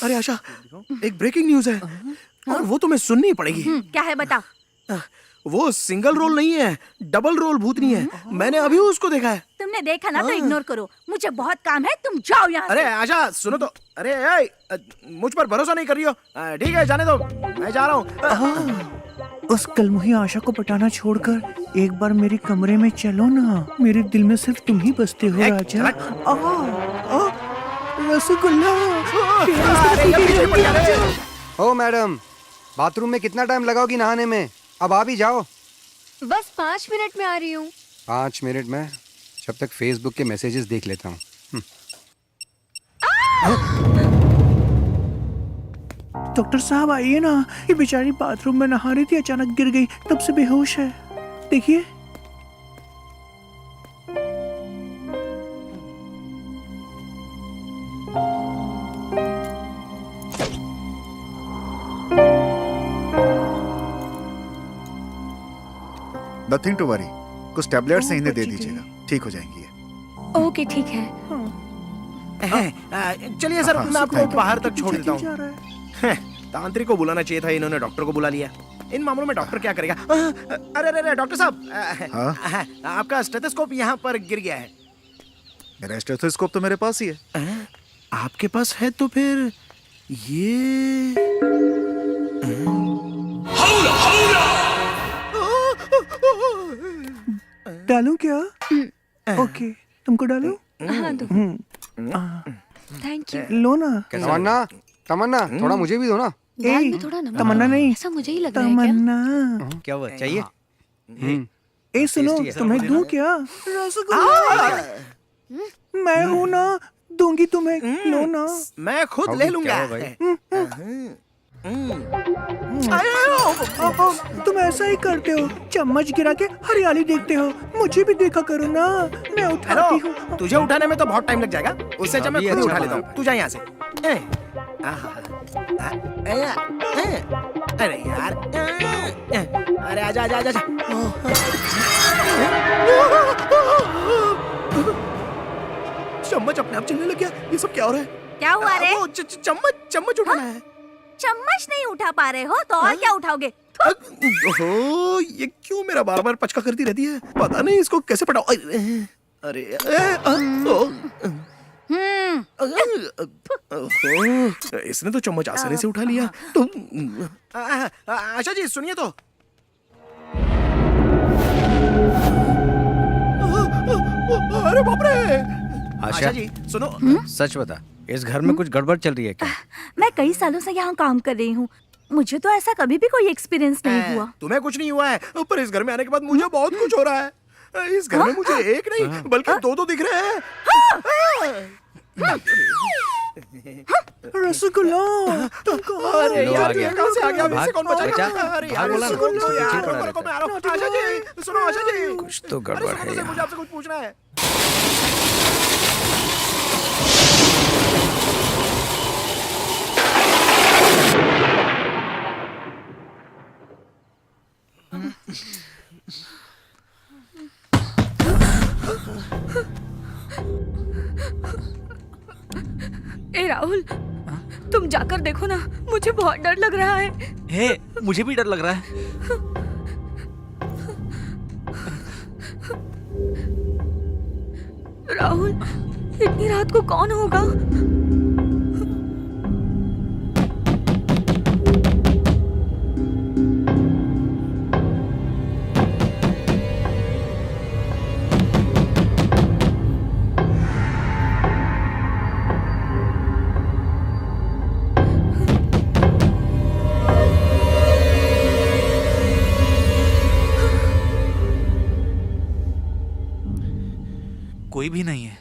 अरे आशा, एक ब्रेकिंग न्यूज है और वो तुम्हें सुननी पड़ेगी। क्या है बता। वो सिंगल रोल नहीं है, डबल रोल भूतनी है। मैंने अभी उसको देखा है। तुमने देखा ना तो इग्नोर करो, मुझे बहुत काम है, तुम जाओ यहाँ से। अरे आशा सुनो तो। अरे मुझ पर भरोसा नहीं कर रही हो? ठीक है जाने दो, मैं जा रहा हूँ। उस कलमुही आशा को पटाना छोड़कर एक बार मेरे कमरे में चलो ना। मेरे दिल में सिर्फ तुम ही बसते हो राजा। रसगुल्ला। ओ मैडम, बाथरूम में कितना टाइम लगाओगी नहाने में? अब आ भी जाओ। बस 5 मिनट में आ रही हूँ। 5 मिनट में? जब तक फेसबुक के मैसेजेस देख लेता हूँ। डॉक्टर साहब आइए ना, ये बेचारी बाथरूम में नहा रही थी, अचानक गिर गई, तब से बेहोश है। देखिए। नथिंग टू वरी, कुछ टैबलेट्स हैं, इन्हें दे दीजिएगा, ठीक हो जाएंगी ये। ओके ठीक है। चलिए सर, मैं आपको बाहर तक छोड़ देता जा हूँ। रहा है। तांत्रिक को बुलाना चाहिए था, इन्होंने डॉक्टर को बुला लिया। इन मामलों में डॉक्टर क्या करेगा? अरे अरे डॉक्टर साहब, आपका स्टेथोस्कोप यहाँ पर गिर गया है। मेरा स्टेथोस्कोप तो मेरे पास ही है। आपके पास है तो फिर ये डालूं क्या? ओके, तुमको डालूं? हाँ दो। Thank you. लो ना। तमन्ना, तमन्ना, थोड़ा मुझे भी दो ना। दाल में थोड़ा नमक तमन्ना नहीं, ऐसा मुझे ही लग रहा है क्या? तमन्ना। क्या हुआ, चाहिए? ए सुनो, तुम्हें दूं क्या? रसगुल्ला। मैं हूं ना, दूंगी तुम्हें, लो ना। मैं खुद ले लूंगा। तुम ऐसा ही करते हो, चम्मच गिरा के हरियाली देखते हो। मुझे भी देखा करो ना, मैं उठाती हूँ। तुझे उठाने में तो बहुत टाइम लग जाएगा, उससे अच्छा मैं खुद ही उठा लेता हूँ। तू जा यहाँ से। अरे यार, अरे आजा आजा आजा। चम्मच अपने आप चलने लग गया। ये सब क्या हो रहा है? क्या हुआ रे? चम्मच उठाना है। चम्मच नहीं उठा पा रहे हो तो और क्या उठाओगे? ओहो, ये क्यों मेरा बार बार पचका करती रहती है? पता नहीं इसको कैसे पटाओ। अरे इसने तो चम्मच आसानी से उठा लिया। आशा जी सुनिए तो। अरे बाप रे। आशा जी सुनो। सच बता, इस घर में कुछ गड़बड़ चल रही है क्या? मैं कई सालों से यहाँ काम कर रही हूँ, मुझे तो ऐसा कभी भी कोई एक्सपीरियंस नहीं हुआ। तुम्हें कुछ नहीं हुआ है, पर इस घर में आने के बाद मुझे बहुत कुछ हो रहा है। इस घर में मुझे एक नहीं बल्कि दो दिख रहे हैं। रसगुल्ला। अरे यार ये कहाँ से आ गया? मुझसे कौन बचाएगा? अरे यार रसगुल्ला यार, रुको, मैं आ रहा हूँ। आशा जी सुनो, आशा जी कुछ तो गड़बड़ है मुझे आपसे कुछ पूछना है। ए राहुल, तुम जाकर देखो ना, मुझे बहुत डर लग रहा है। हे, मुझे भी डर लग रहा है। राहुल, इतनी रात को कौन होगा? कोई भी नहीं है।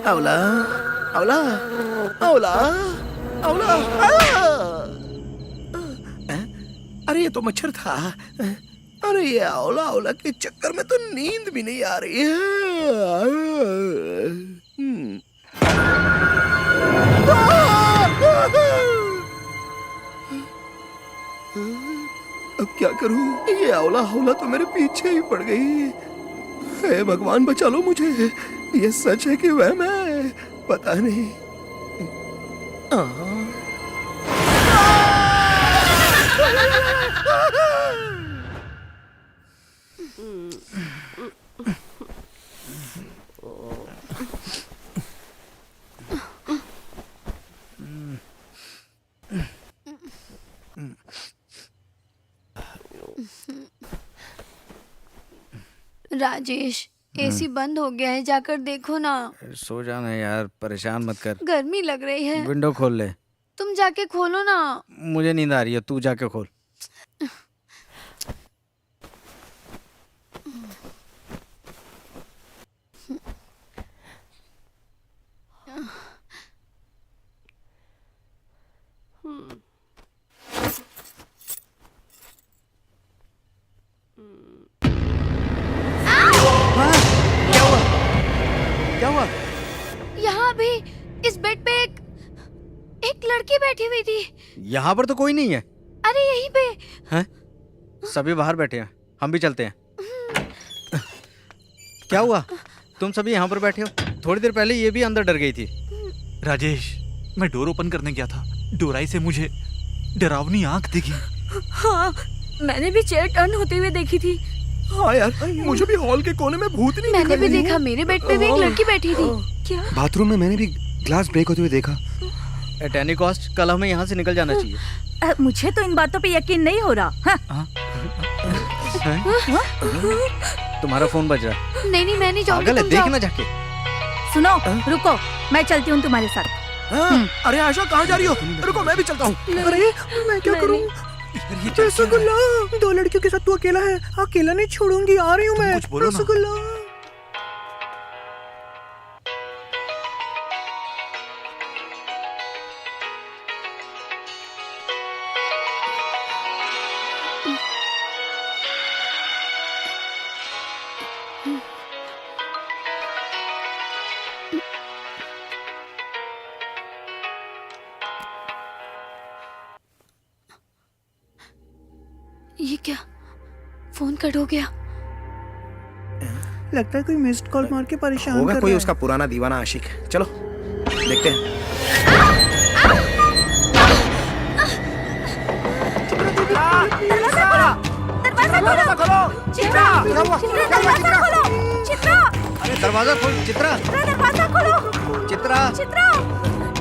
अवला, अवला, अवला, अवला। अरे ये तो मच्छर था। अरे ये अवला अवला के चक्कर में तो नींद भी नहीं आ रही है। अब क्या करूं? ये अवला अवला तो मेरे पीछे ही पड़ गई। हे भगवान बचा लो मुझे। ये सच है कि वह मैं? पता नहीं। राजेश, एसी बंद हो गया है, जाकर देखो ना। सो जाना यार, परेशान मत कर। गर्मी लग रही है। विंडो खोल ले। तुम जाके खोलो ना। मुझे नींद आ रही है, तू जाके खोल। क्या हुआ? यहाँ भी इस बेड पे एक लड़की बैठी हुई थी। यहाँ पर तो कोई नहीं है। अरे यहीं पे। हैं? सभी बाहर बैठे हैं, हम भी चलते हैं। क्या हुआ? तुम सभी यहाँ पर बैठे हो? थोड़ी देर पहले ये भी अंदर डर गई थी। राजेश, मैं डोर ओपन करने गया था, डोराई से मुझे डरावनी आंख दिखी। हाँ, मैंने भी चेयर टर्न होते हुए देखी थी। हाँ यार, मुझे भी हॉल के कोने में भूतनी मैंने भी देखा, मेरे बेड पे भी एक लड़की बैठी थी। क्या? बाथरूम में मैंने भी ग्लास ब्रेक होते हुए देखा। एट एनी कॉस्ट कल हमें यहाँ से निकल जाना चाहिए। मुझे तो इन बातों पे यकीन नहीं हो रहा। हाँ? तुम्हारा फोन बज रहा। नहीं नहीं मैं नहीं जाऊंगी, पागल है, तुम देख जाओ। ना जाके। सुनो, रुको, मैं चलती हूँ तुम्हारे साथ। अरे आशा कहाँ जा रही हो? रुको मैं भी चलता हूँ। अरे मैं क्या करूँ? रसगुल्ला, 2 लड़कियों के साथ तू अकेला है। अकेला नहीं छोड़ूंगी, आ रही हूँ मैं। रसगुल्ला। ये क्या, फोन कट हो गया। लगता है कोई मिस्ड कॉल मार के परेशान होगा कर कोई रहा उसका पुराना दीवाना आशिक। चलो देखते हैं। दरवाजा खोलो, चित्रा, दरवाजा खोलो, चित्रा, अरे दरवाजा खोल चित्रा। दरवाजा खोलो, चित्रा, चित्रा,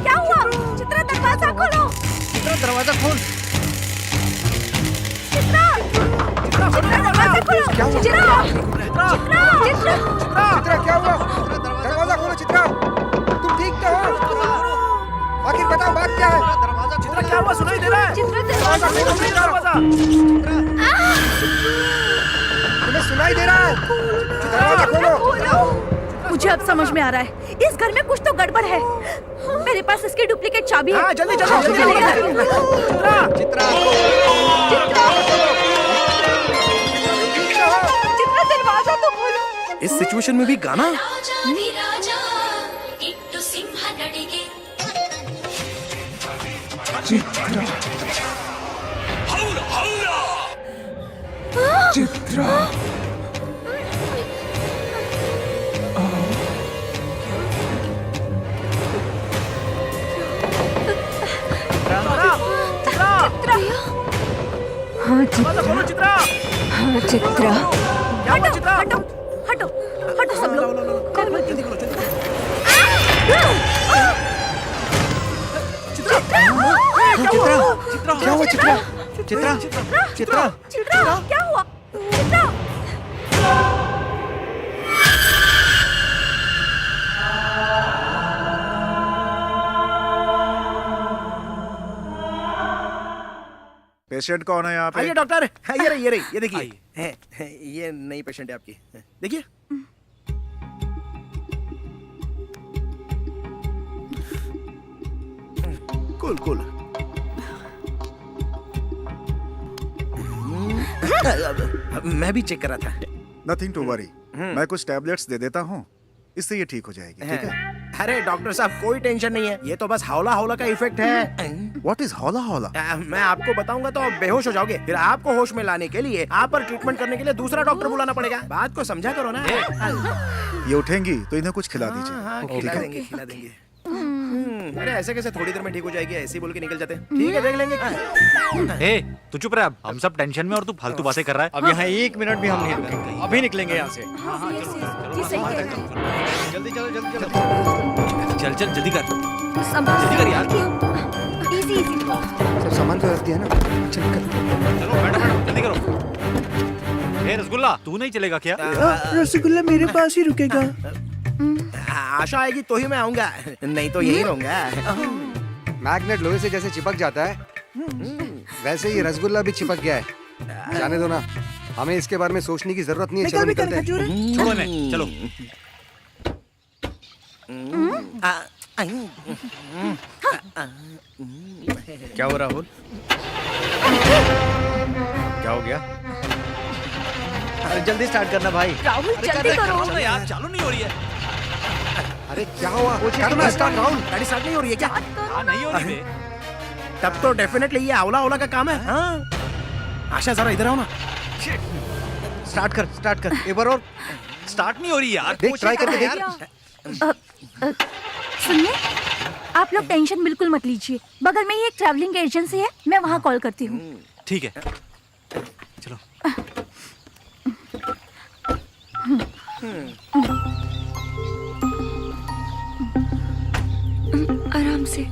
क्या हुआ? चित्रा दरवाजा खोलो, चित्रा दरवाजा खोल। चित्रा, दरवाजा खोलो, चित्रा, चित्रा, चित्रा क्या हुआ? दरवाजा खोलो चित्रा। तुम ठीक तो हो? आखिर बताओ बात क्या है? चित्रा क्या हुआ? सुनाई दे रहा है? चित्रा दरवाजा खोलो, तुम्हें सुनाई दे रहा है? दरवाजा खोलो। मुझे अब समझ में आ रहा है, इस घर में कुछ तो गड़बड़ है। मेरे पास इसकी डुप्लीकेट चाबी है। हाँ, जल्दी जल्दी जल्दी चित्रा, चित्रा दरवाजा तो खोलो। इस सिचुएशन में भी गाना। चित्रा, हाँ चित्रा, हाँ चित्रा, हटो हटो हटो हटो सब लोग। चित्रा क्या हुआ? चित्रा, चित्रा, चित्रा, चित्रा क्या हुआ? चित्रा, पेशेंट कौन है यहाँ पे? आइए डॉक्टर। ये रही, ये देखिए। ये नई पेशेंट है आपकी। देखिए। Cool cool. मैं भी चेक कर रहा था। नथिंग टू वरी, मैं कुछ टैबलेट्स दे देता हूँ, इससे ये ठीक हो जाएगी। ठीक है? अरे डॉक्टर साहब कोई टेंशन नहीं है, ये तो बस हौला हौला का इफेक्ट है। व्हाट इज हौला हौला? मैं आपको बताऊंगा तो आप बेहोश हो जाओगे। फिर आपको होश में लाने के लिए आप पर ट्रीटमेंट करने के लिए दूसरा डॉक्टर बुलाना पड़ेगा। बात को समझा करो ना। ये उठेंगी तो इन्हें कुछ खिला दीजिए। हाँ, खिला देंगे, खिला देंगे। अरे ऐसे कैसे थोड़ी देर में ठीक हो जाएगी? ऐसे ही बोल के निकल जाते हैं। ठीक है, देख लेंगे। ए, तू चुप रह अब। हम सब टेंशन में और तू फालतू बातें कर रहा है। अब यहाँ 1 मिनट भी हम नहीं रुकेंगे। अभी निकलेंगे यहाँ से। जल्दी चलो, जल्दी चलो। चल चल जल्दी कर, संभाल जल्दी कर यार। Easy easy. सब सामान तो रख दिया ना? चल कर। चलो बैठो बैठो, जल्दी करो। ए रसगुल्ला, तू नहीं चलेगा क्या? रसगुल्ला मेरे पास ही रुकेगा। आशा आएगी तो ही मैं आऊंगा, नहीं तो यही रहूंगा। मैग्नेट लोहे से जैसे चिपक जाता है, वैसे ही रसगुल्ला भी चिपक गया है। जाने दो ना, हमें इसके बारे में सोचने की जरूरत नहीं है। चलो निकलते हैं। छोड़ो इन्हें, चलो। क्या हो राहुल? क्या हो गया? अरे जल्दी स्टार्ट करना भाई। राहुल जल्दी करो यार, चालू नहीं हो रही है। अरे क्या हुआ? करना स्टार्ट राहुल। गाड़ी स्टार्ट नहीं हो रही है क्या? हाँ नहीं हो रही है। तब तो डेफिनेटली ये अवला अवला का काम है। हाँ आशा जरा इधर आओ ना। स्टार्ट कर, स्टार्ट कर एक बार और। स्टार्ट नहीं हो रही यार। देख, ट्राई करके देख। सुनिए, आप लोग टेंशन बिल्कुल मत लीजिए। बगल में ही एक ट्रैवलिंग एजेंसी है, मैं वहाँ कॉल करती हूँ। ठीक है, चलो। आराम से।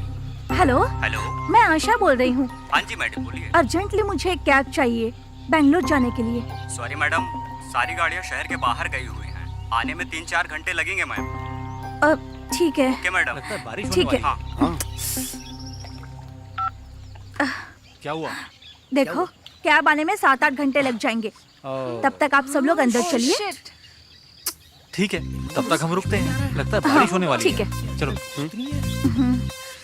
हेलो हेलो, मैं आशा बोल रही हूँ। हाँ जी मैडम बोलिए। अर्जेंटली मुझे एक कैब चाहिए बैंगलोर जाने के लिए। सॉरी मैडम, सारी गाड़ियाँ शहर के बाहर गई हुई हैं। आने में 3-4 घंटे लगेंगे मैम। ठीक है। Okay madam. लगता है बारिश ठीक होने है। वाली क्या हुआ? देखो कैब आने में 7-8 घंटे लग जाएंगे। तब तक आप सब लोग अंदर चलिए। ठीक है, तब तक हम रुकते हैं। लगता है बारिश होने वाली ठीक है। चलो।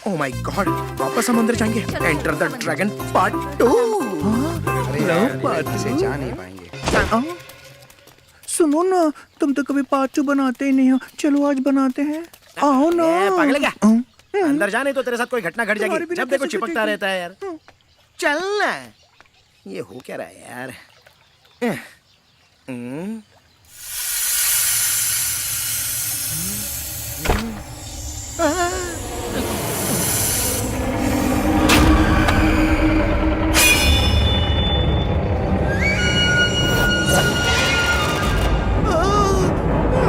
ओह माय गॉड, वापस हम अंदर जाएंगे। Enter the dragon part 2। अरे यार, इसे जा नहीं पाएंगे। सुनो ना, तुम तो कभी पार्ट 2 बनाते ही नहीं हो। चलो आज बनाते हैं। आओ ना। पागल है क्या? अंदर जा, नहीं तो तेरे साथ कोई घटना घट जाएगी। जब देखो चिपकता रहता है यार। चल ना। ये हो क्या रहा है यार?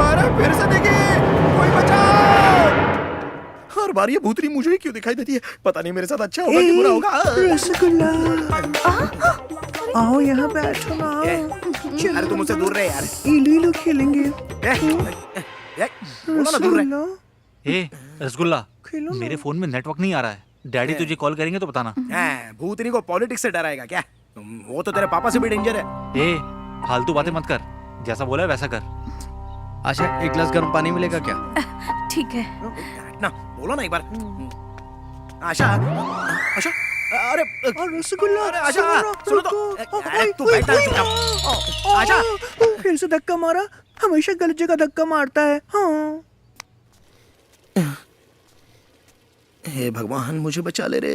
अरे फिर से देखिए, कोई बचाओ! हर बार ये भूतनी मुझे ही क्यों दिखाई देती है? पता नहीं मेरे साथ अच्छा होगा कि बुरा होगा। रसगुल्ला। आओ यहाँ बैठो ना। अरे तुम मुझसे दूर रहे यार। इलू खेलेंगे। बोलो ना, दूर रहे। ए रसगुल्ला, खेलो ना। मेरे फोन में नेटवर्क नहीं आ रहा है। डैडी तुझे कॉल करेंगे तो बताना। भूतनी को पॉलिटिक्स से डराएगा क्या? वो तो तेरे पापा से भी डेंजर है। ए फालतू बातें मत कर, जैसा बोला है वैसा कर। आशा, एक गिलास गर्म पानी मिलेगा क्या? ठीक है। ना बोलो ना एक बार। आशा, आशा, अरे रसगुल्ला। अरे आशा, सुनो तो। अरे तू बैठ ना, चुपचाप। आशा, फिर से धक्का मारा। हमेशा गलत जगह धक्का मारता है। हाँ। हे भगवान, मुझे बचा ले रे।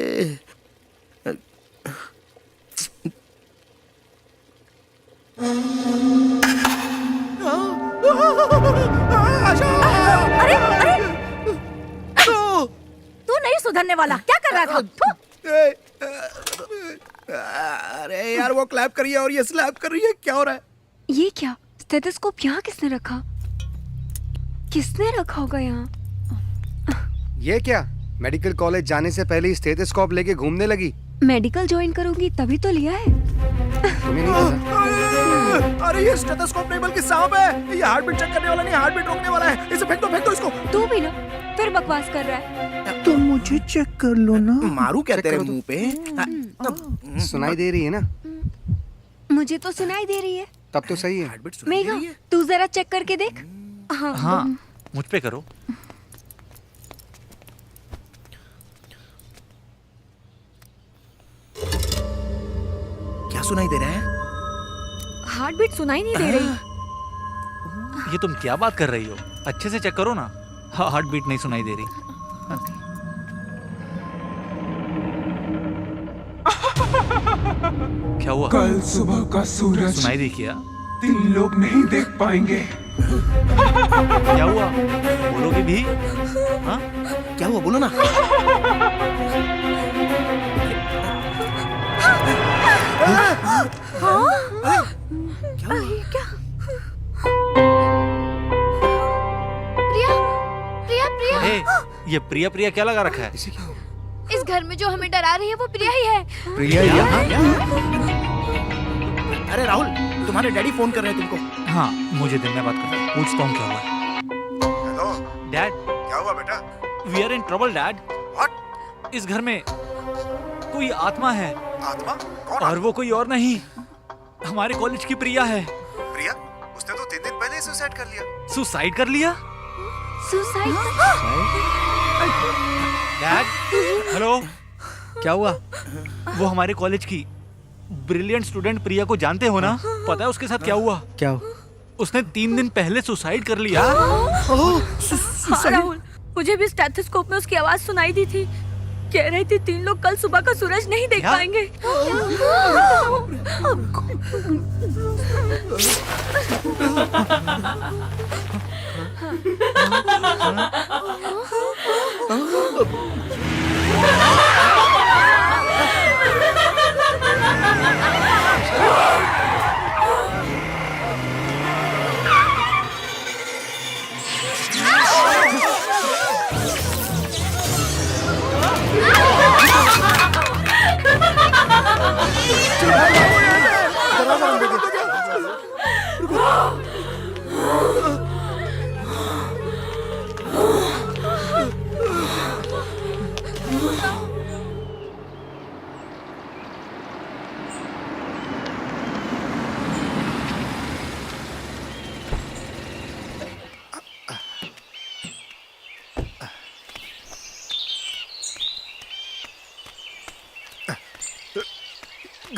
अरे अरे, तू नहीं सुधरने वाला। क्या कर रहा था? अरे यार, वो क्लैप कर रही है और ये स्लैप कर रही है। क्या हो रहा है? ये क्या? स्टेथोस्कोप यहाँ किसने रखा? किसने रखा होगा यहाँ? ये क्या? मेडिकल कॉलेज जाने से पहले ही स्टेथोस्कोप लेके घूमने लगी। मेडिकल ज्वाइन करूंगी तभी तो लिया है। तुम्हें नहीं पता? अरे ये स्टेथोस्कोप नहीं बल्कि सांप है। ये हार्ट बीट चेक करने वाला नहीं, हार्ट बीट रोकने वाला है। इसे फेंक दो इसको। तू भी ना फिर बकवास कर रहा है। तो मुझे चेक कर लो ना। मारू क्या तेरे मुंह पे? सुनाई दे रही है ना? मुझे तो सुनाई दे रही है। तब तो सही है। हार्ट बीट सुनाई दे मेघा, रही है? तू जरा चेक करके देख। हाँ हाँ, मुझ पे करो। क्या सुनाई दे रहा है? हार्ट बीट सुनाई नहीं दे रही। ये तुम क्या बात कर रही हो? अच्छे से चेक करो ना। हार्ट बीट नहीं सुनाई दे रही। क्या हुआ? कल सुबह का सूरज सुनाई दी क्या? 3 लोग नहीं देख पाएंगे। क्या हुआ? बोलोगे भी? हाँ? क्या हुआ? बोलो ना। क्या? प्रिया, प्रिया, प्रिया। ए, ये प्रिया प्रिया क्या लगा रखा है? इस घर में जो हमें डरा रही है वो प्रिया ही है। प्रिया यहाँ? अरे राहुल, तुम्हारे डैडी फोन कर रहे हैं तुमको। हाँ, मुझे दिन में बात कर, पूछता हूँ क्या हुआ। हेलो, डैड, क्या हुआ बेटा? We are in trouble dad. What? इस घर में कोई आत्मा है। आत्मा? कौन? और वो कोई और नहीं, हमारे कॉलेज की प्रिया है। प्रिया? उसने तो 3 दिन पहले ही सुसाइड कर लिया। सुसाइड कर लिया? सुसाइड? Dad, hello. क्या हुआ? वो हमारे कॉलेज की ब्रिलियंट स्टूडेंट प्रिया को जानते हो ना? पता है उसके साथ क्या हुआ? क्या? उसने 3 दिन पहले सुसाइड कर लिया। हाँ, राहुल, मुझे भी स्टेथोस्कोप में उसकी आवाज सुनाई दी थी। कह रही थी 3 लोग कल सुबह का सूरज नहीं देख क्या? पाएंगे।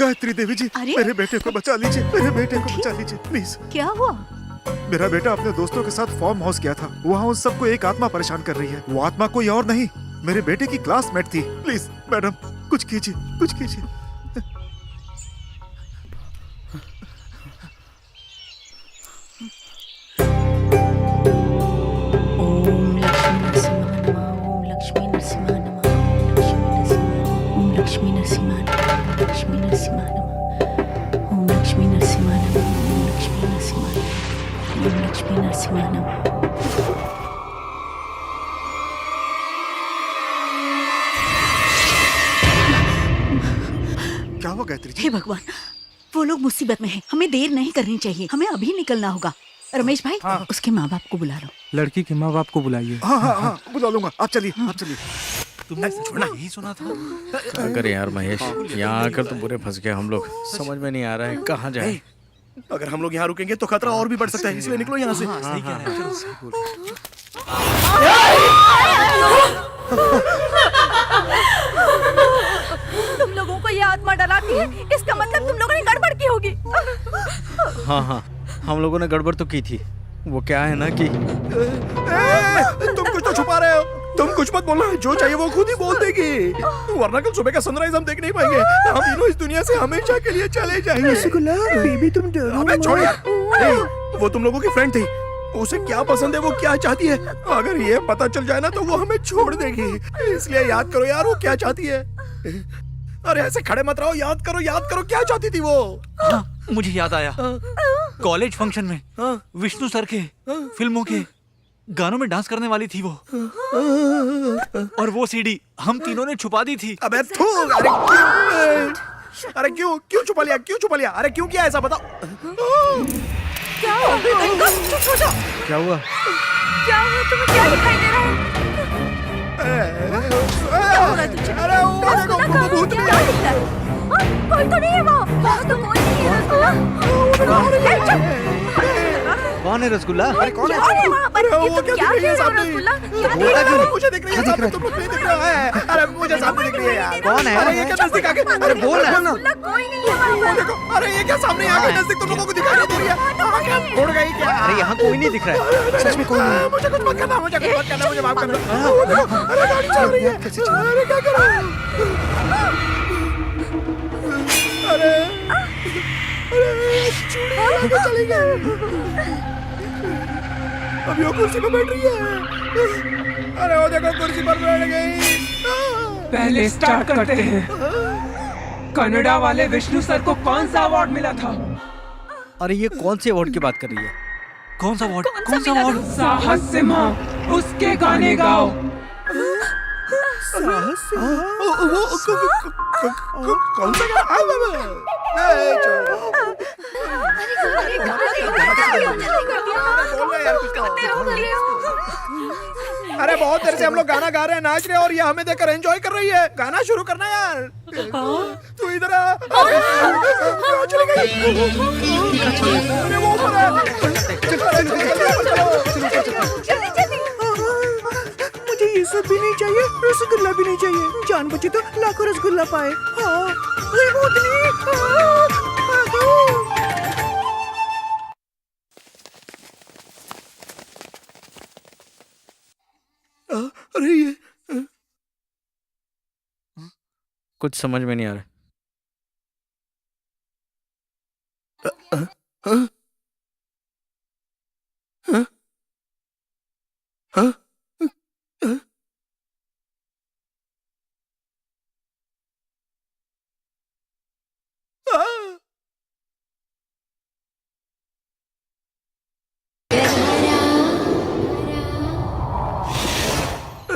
गायत्री देवी जी, अरे? मेरे बेटे को बचा लीजिए, मेरे बेटे को बचा लीजिए प्लीज। क्या हुआ? मेरा बेटा अपने दोस्तों के साथ फार्म हाउस गया था। वहाँ उन सबको एक आत्मा परेशान कर रही है। वो आत्मा कोई और नहीं, मेरे बेटे की क्लासमेट थी। प्लीज मैडम, कुछ कीजिए, कुछ कीजिए। ओम लक्ष्मी नरसिम्हा नमः, ओम लक्ष्मी नरसिम्हा नमः, लक्ष्मी नरसिम्हा नमः, ओम लक्ष्मी नरसिम्हा नमः, ओम लक्ष्मी नरसिम्हा नमः, ओम लक्ष्मी नरसिम्हा नमः। क्या हुआ गायत्री जी? हे भगवान, वो लोग मुसीबत में हैं। हमें देर नहीं करनी चाहिए, हमें अभी निकलना होगा। रमेश भाई, उसके माँ बाप को बुला लो। लड़की के माँ बाप को बुलाइए। हाँ हाँ हाँ, बुला लूंगा। आप चलिए, आप चलिए। तुमने छोड़ा यही सुना था। क्या करें यार महेश, यहाँ आकर तो बुरे फंस गए हम लोग। समझ में नहीं आ रहा है कहाँ जाए। अगर हम लोग यहाँ रुकेंगे तो खतरा और भी बढ़ सकता है, इसलिए निकलो यहाँ से। सही कह रहे हैं। तुम लोगों को ये आत्मा डराती है, इसका मतलब तुम लोगों ने गड़बड़ की होगी। हाँ हाँ, हम लोगों ने गड़बड़ तो की थी। वो क्या है ना कि तुम कुछ तो छुपा रहे हो। तुम कुछ मत बोलना, जो चाहिए वो खुद ही बोल देगी, वरना कल सुबह का सनराइज हम देख नहीं पाएंगे। हम तीनों इस दुनिया से हमेशा के लिए चले जाएंगे। रसगुल्ला बेबी तुम डरो अबे मत। छोड़ यार। वो तुम लोगों की फ्रेंड थी, उसे क्या पसंद है, वो क्या चाहती है, अगर ये पता चल जाए ना तो वो हमें छोड़ देगी। इसलिए याद करो यार, वो क्या चाहती है। अरे ऐसे खड़े मत रहो, याद करो, याद करो, क्या चाहती थी वो। हाँ, मुझे याद आया। कॉलेज फंक्शन में विष्णु सर के फिल्मों के गानों में डांस करने वाली थी वो। और वो सीडी हम तीनों ने छुपा दी थी। अबे थू, अरे क्यों क्यों छुपा लिया, क्यों छुपा लिया, अरे क्यों किया ऐसा, बताओ। क्या हुआ? चुप हो जाओ। क्या हुआ? क्या हुआ? तुम्हें क्या दिखाई दे रहा है? अरे वो देखो, वो भूत नहीं है। कोई तो नहीं है वहाँ। वहाँ तो कोई नहीं है रसगुल्ला। कौन है रसगुल्ला? अरे कौन है वहाँ पर? ये तुम क्या देख रहे हो रसगुल्ला? क्या देख रहे हो? मुझे दिख रही है सामने, तुम लोग नहीं दिख रहे है। अरे मुझे सामने दिख रही है यार। कौन है? अरे ये क्या नजदीक आके, अरे बोल ना। रसगुल्ला कोई नहीं है वहाँ वो पर। देखो, अरे ये क्या सामने आके नजदीक तुम लोगों को दिखाई नहीं दे रही है। उड़ गई क्या? अरे यहाँ कोई नहीं दिख रहा है। सच में कोई नहीं। मुझे कुछ मत करना, मुझे कुछ मत करना, मुझे माफ करना। वो देखो, अरे गाड़ी चल रही है। अरे क्या करो? अरे चूड़ी लेके चली गई। अभी वो कुर्सी पे बैठ रही है। अरे वो देखो कुर्सी पर बैठ गई। पहले स्टार्ट करते हैं। कनाडा वाले विष्णु सर को कौन सा अवार्ड मिला था? अरे ये कौन से अवार्ड की बात कर रही है? कौन सा अवार्ड? कौन सा अवार्ड? साहस सिम्हा, उसके गाने गाओ। वो कौन सा गाना? अरे बहुत देर से हम लोग गाना गा रहे हैं, नाच रहे हैं, और ये हमें देखकर एंजॉय कर रही है। गाना शुरू करना यार। तू इधर आ। चली गई। अरे वो ऊपर है। मुझे ये सब भी नहीं चाहिए, रसगुल्ला भी नहीं चाहिए। जान बचे तो लाखों रसगुल्ला पाए। हाँ, ये भूतनी। अरे ये कुछ समझ में नहीं आ रहा।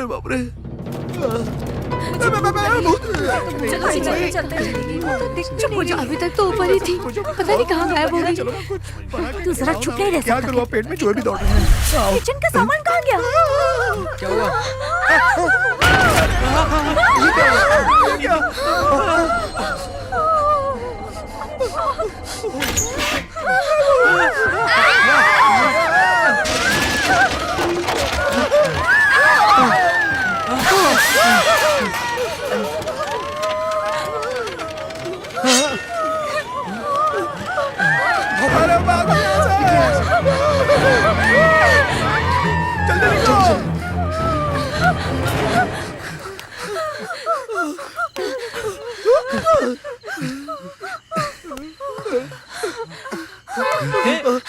बाप रे। चुप हो जाओ, अभी तक तो ऊपर ही थी, पता नहीं कहाँ गायब हो गई। तू जरा चुप नहीं रह क्या सकता? करूँ, पेट में चूहे भी दौड़ रहे हैं। किचन का सामान कहाँ गया? क्या हुआ? अरे भागो यहाँ से। जल्दी निकलो।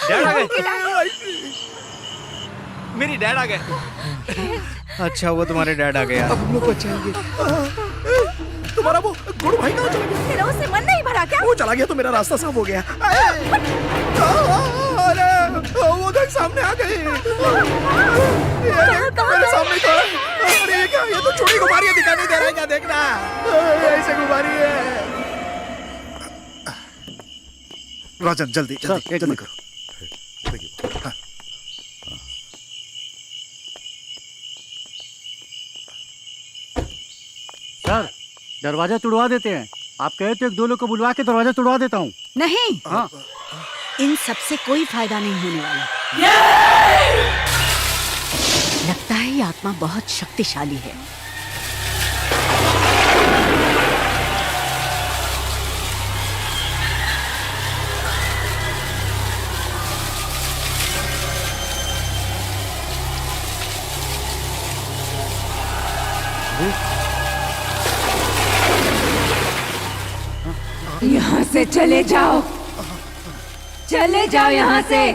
डैड आ गए। मेरी डैड आ गए। अच्छा वो तुम्हारे डैड आ गया। अब हम लोग बचाएंगे। तुम्हारा वो गुरु भाई कहाँ चला गया? तेरा उससे मन नहीं भरा क्या? वो चला गया तो मेरा रास्ता साफ हो गया। अरे वो देख सामने आ गई। मेरे सामने तो अरे ये क्या? ये तो छोटी गुब्बारियां दिखाई नहीं दे रहा है क्या? देखना ऐसे गुब्बारी है। राजन जल्दी जल्दी जल्दी करो। हाँ। सर दरवाजा तुड़वा देते हैं। आप कहे तो एक दो लोग को बुलवा के दरवाजा तुड़वा देता हूँ। नहीं, हाँ इन सब से कोई फायदा नहीं होने वाला। लगता है ये आत्मा बहुत शक्तिशाली है। यहाँ से चले जाओ, चले जाओ यहाँ से।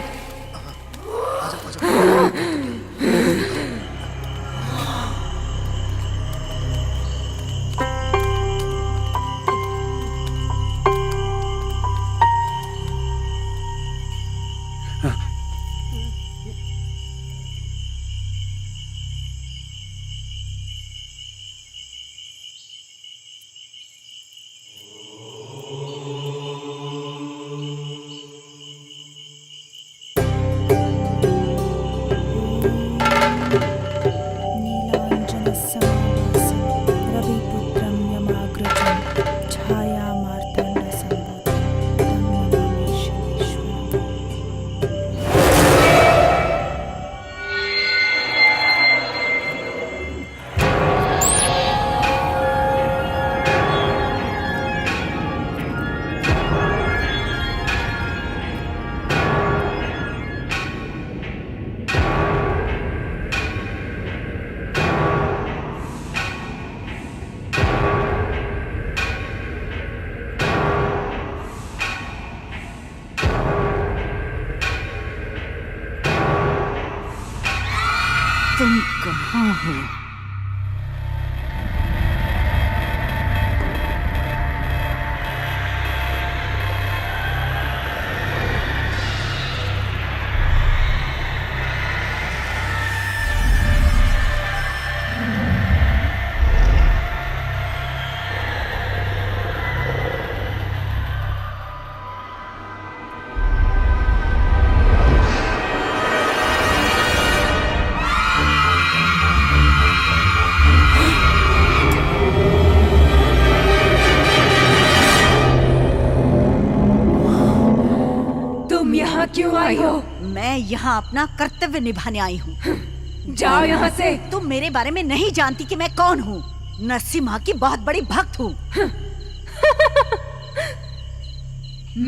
तुम कहाँ हो? क्यों आई हो? मैं यहाँ अपना कर्तव्य निभाने आई हूँ। जाओ यहाँ से। तुम मेरे बारे में नहीं जानती कि मैं कौन हूँ। नरसिम्हा की बहुत बड़ी भक्त हूँ।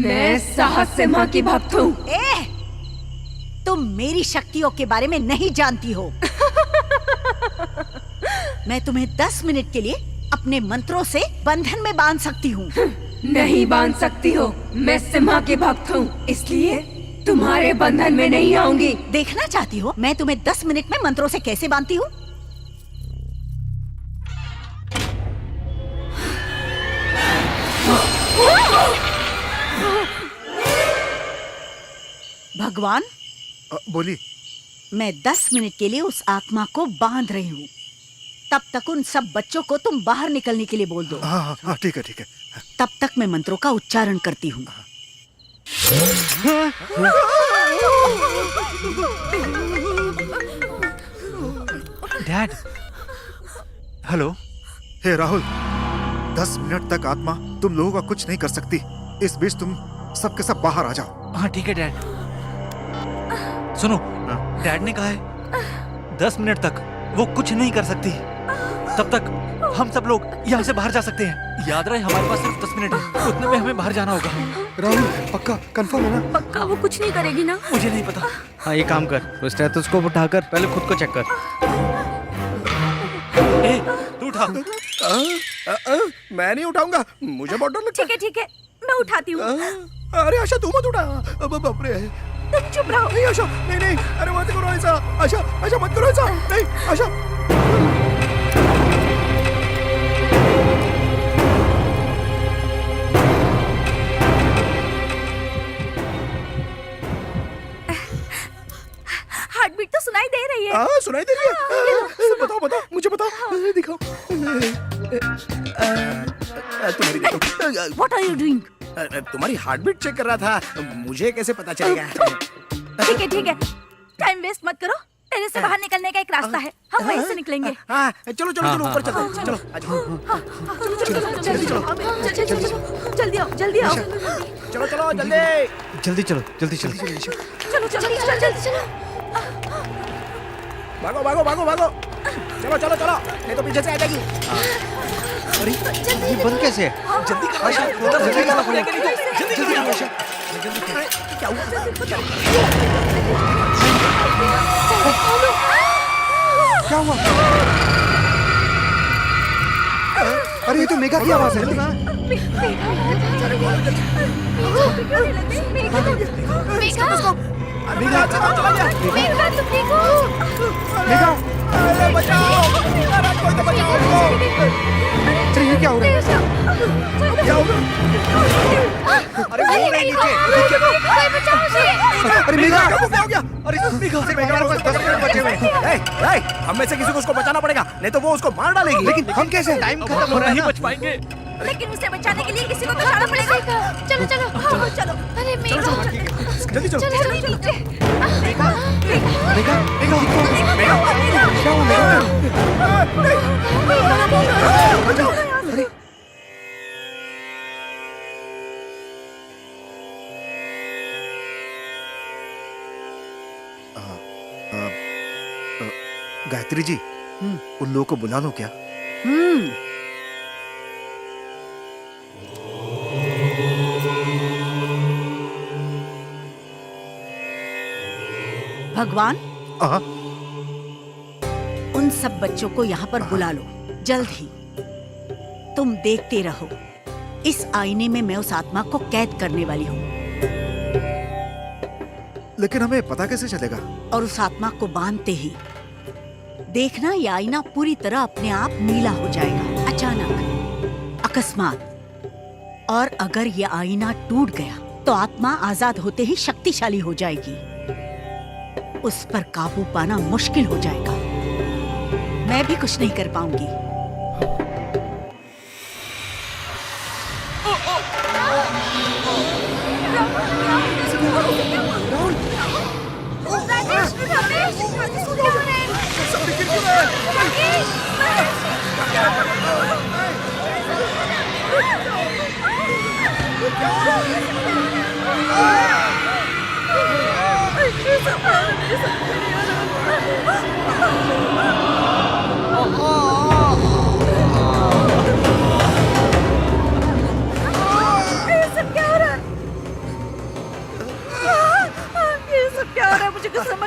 मैं साहस सिम्हा की भक्त हूँ। तुम मेरी शक्तियों के बारे में नहीं जानती हो। मैं तुम्हें 10 मिनट के लिए अपने मंत्रों से बंधन में बांध सकती हूँ। नहीं बांध सकती हो। मैं सिम्हा की भक्त हूँ, इसलिए तुम्हारे बंधन में नहीं आऊंगी। देखना चाहती हो मैं तुम्हें 10 मिनट में मंत्रों से कैसे बांधती हूँ? भगवान बोली। मैं 10 मिनट के लिए उस आत्मा को बांध रही हूँ। तब तक उन सब बच्चों को तुम बाहर निकलने के लिए बोल दो। हाँ ठीक है ठीक है। तब तक मैं मंत्रों का उच्चारण करती हूँ। डैड। हेलो। हे राहुल, 10 मिनट तक आत्मा तुम लोगों का कुछ नहीं कर सकती। इस बीच तुम सबके सब बाहर आ जाओ। हाँ ठीक है डैड। सुनो, डैड ने कहा है 10 मिनट तक वो कुछ नहीं कर सकती। तब तक हम सब लोग यहाँ से बाहर जा सकते हैं। याद रहे हमारे पास सिर्फ 10 मिनट है, उतने में हमें बाहर जाना होगा। राहुल पक्का कंफर्म है ना? पक्का वो कुछ नहीं करेगी ना? मुझे नहीं पता। हाँ, ये काम कर, वो स्टेथोस्कोप उठाकर पहले खुद को चेक कर। ए, तू उठा। मैं नहीं उठाऊंगा, मुझे बहुत डर लगता है। ठीक है मैं उठाती हूँ। अरे आशा तू मत उठा। बाप रे। तुम चुप रहो। नहीं आशा, नहीं, अरे मत करो ऐसा। आशा मत करो ऐसा। नहीं आशा। हार्ट बीट तो सुनाई दे रही है। हाँ सुनाई दे रही है। बताओ मुझे बताओ, दिखाओ। तुम्हारी देखो। What are you doing? तुम्हारी हार्ट बीट चेक कर रहा था, मुझे कैसे पता चलेगा? ठीक है टाइम वेस्ट मत करो। टेरेस से बाहर निकलने का एक रास्ता है, हम वहीं से निकलेंगे। हाँ चलो ऊपर चलते हैं। चलो जल्दी आओ जल्दी जल्दी चलो। चलो। भागो। चलो नहीं तो पीछे से आ जाएगी। अरे ये बंद कैसे है? जल्दी करो आशा, जल्दी करना पड़ेगा। जल्दी आशा। क्या हुआ? क्या हुआ? अरे ये तो मेघा की आवाज है। मेघा तुम ठीक हो? मेघा, अरे बचाओ, कोई तो बचाओ उसको। अरे ये क्या हो रहा है? अरे वो रही नीचे। कोई बचाओ उसे। अरे मेघा, क्या हो गया? अरे मेघा को 10 मिनट बचे हुए हैं। हम में से किसी को उसको बचाना पड़ेगा, नहीं तो वो उसको मार डालेगी। लेकिन हम कैसे? टाइम खत्म हो रहा है, नहीं बच पाएंगे। लेकिन उसे बचाने के लिए किसी को तो जाना पड़ेगा। चलो। अरे मेघा जल्दी चलो। मेघा, क्या हुआ मेघा? अरे गायत्री जी, उन लोगों को बुला लो क्या? भगवान, हाँ? उन सब बच्चों को यहाँ पर बुला लो जल्द ही। तुम देखते रहो, इस आईने में मैं उस आत्मा को कैद करने वाली हूँ। लेकिन हमें पता कैसे चलेगा? और उस आत्मा को बांधते ही देखना, ये आईना पूरी तरह अपने आप नीला हो जाएगा, अचानक, अकस्मात। और अगर ये आईना टूट गया तो आत्मा आजाद होते ही शक्तिशाली हो जाएगी। उस पर काबू पाना मुश्किल हो जाएगा। मैं भी कुछ नहीं कर पाऊंगी।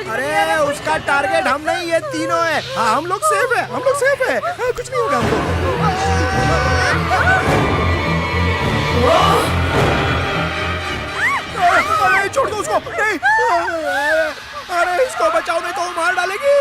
अरे उसका टारगेट हम नहीं, ये तीनों है। हाँ हम लोग सेफ है। हाँ, कुछ नहीं होगा हमको। अरे छोड़ दो उसको। नहीं, अरे इसको बचाओ, नहीं तो वो मार डालेगी।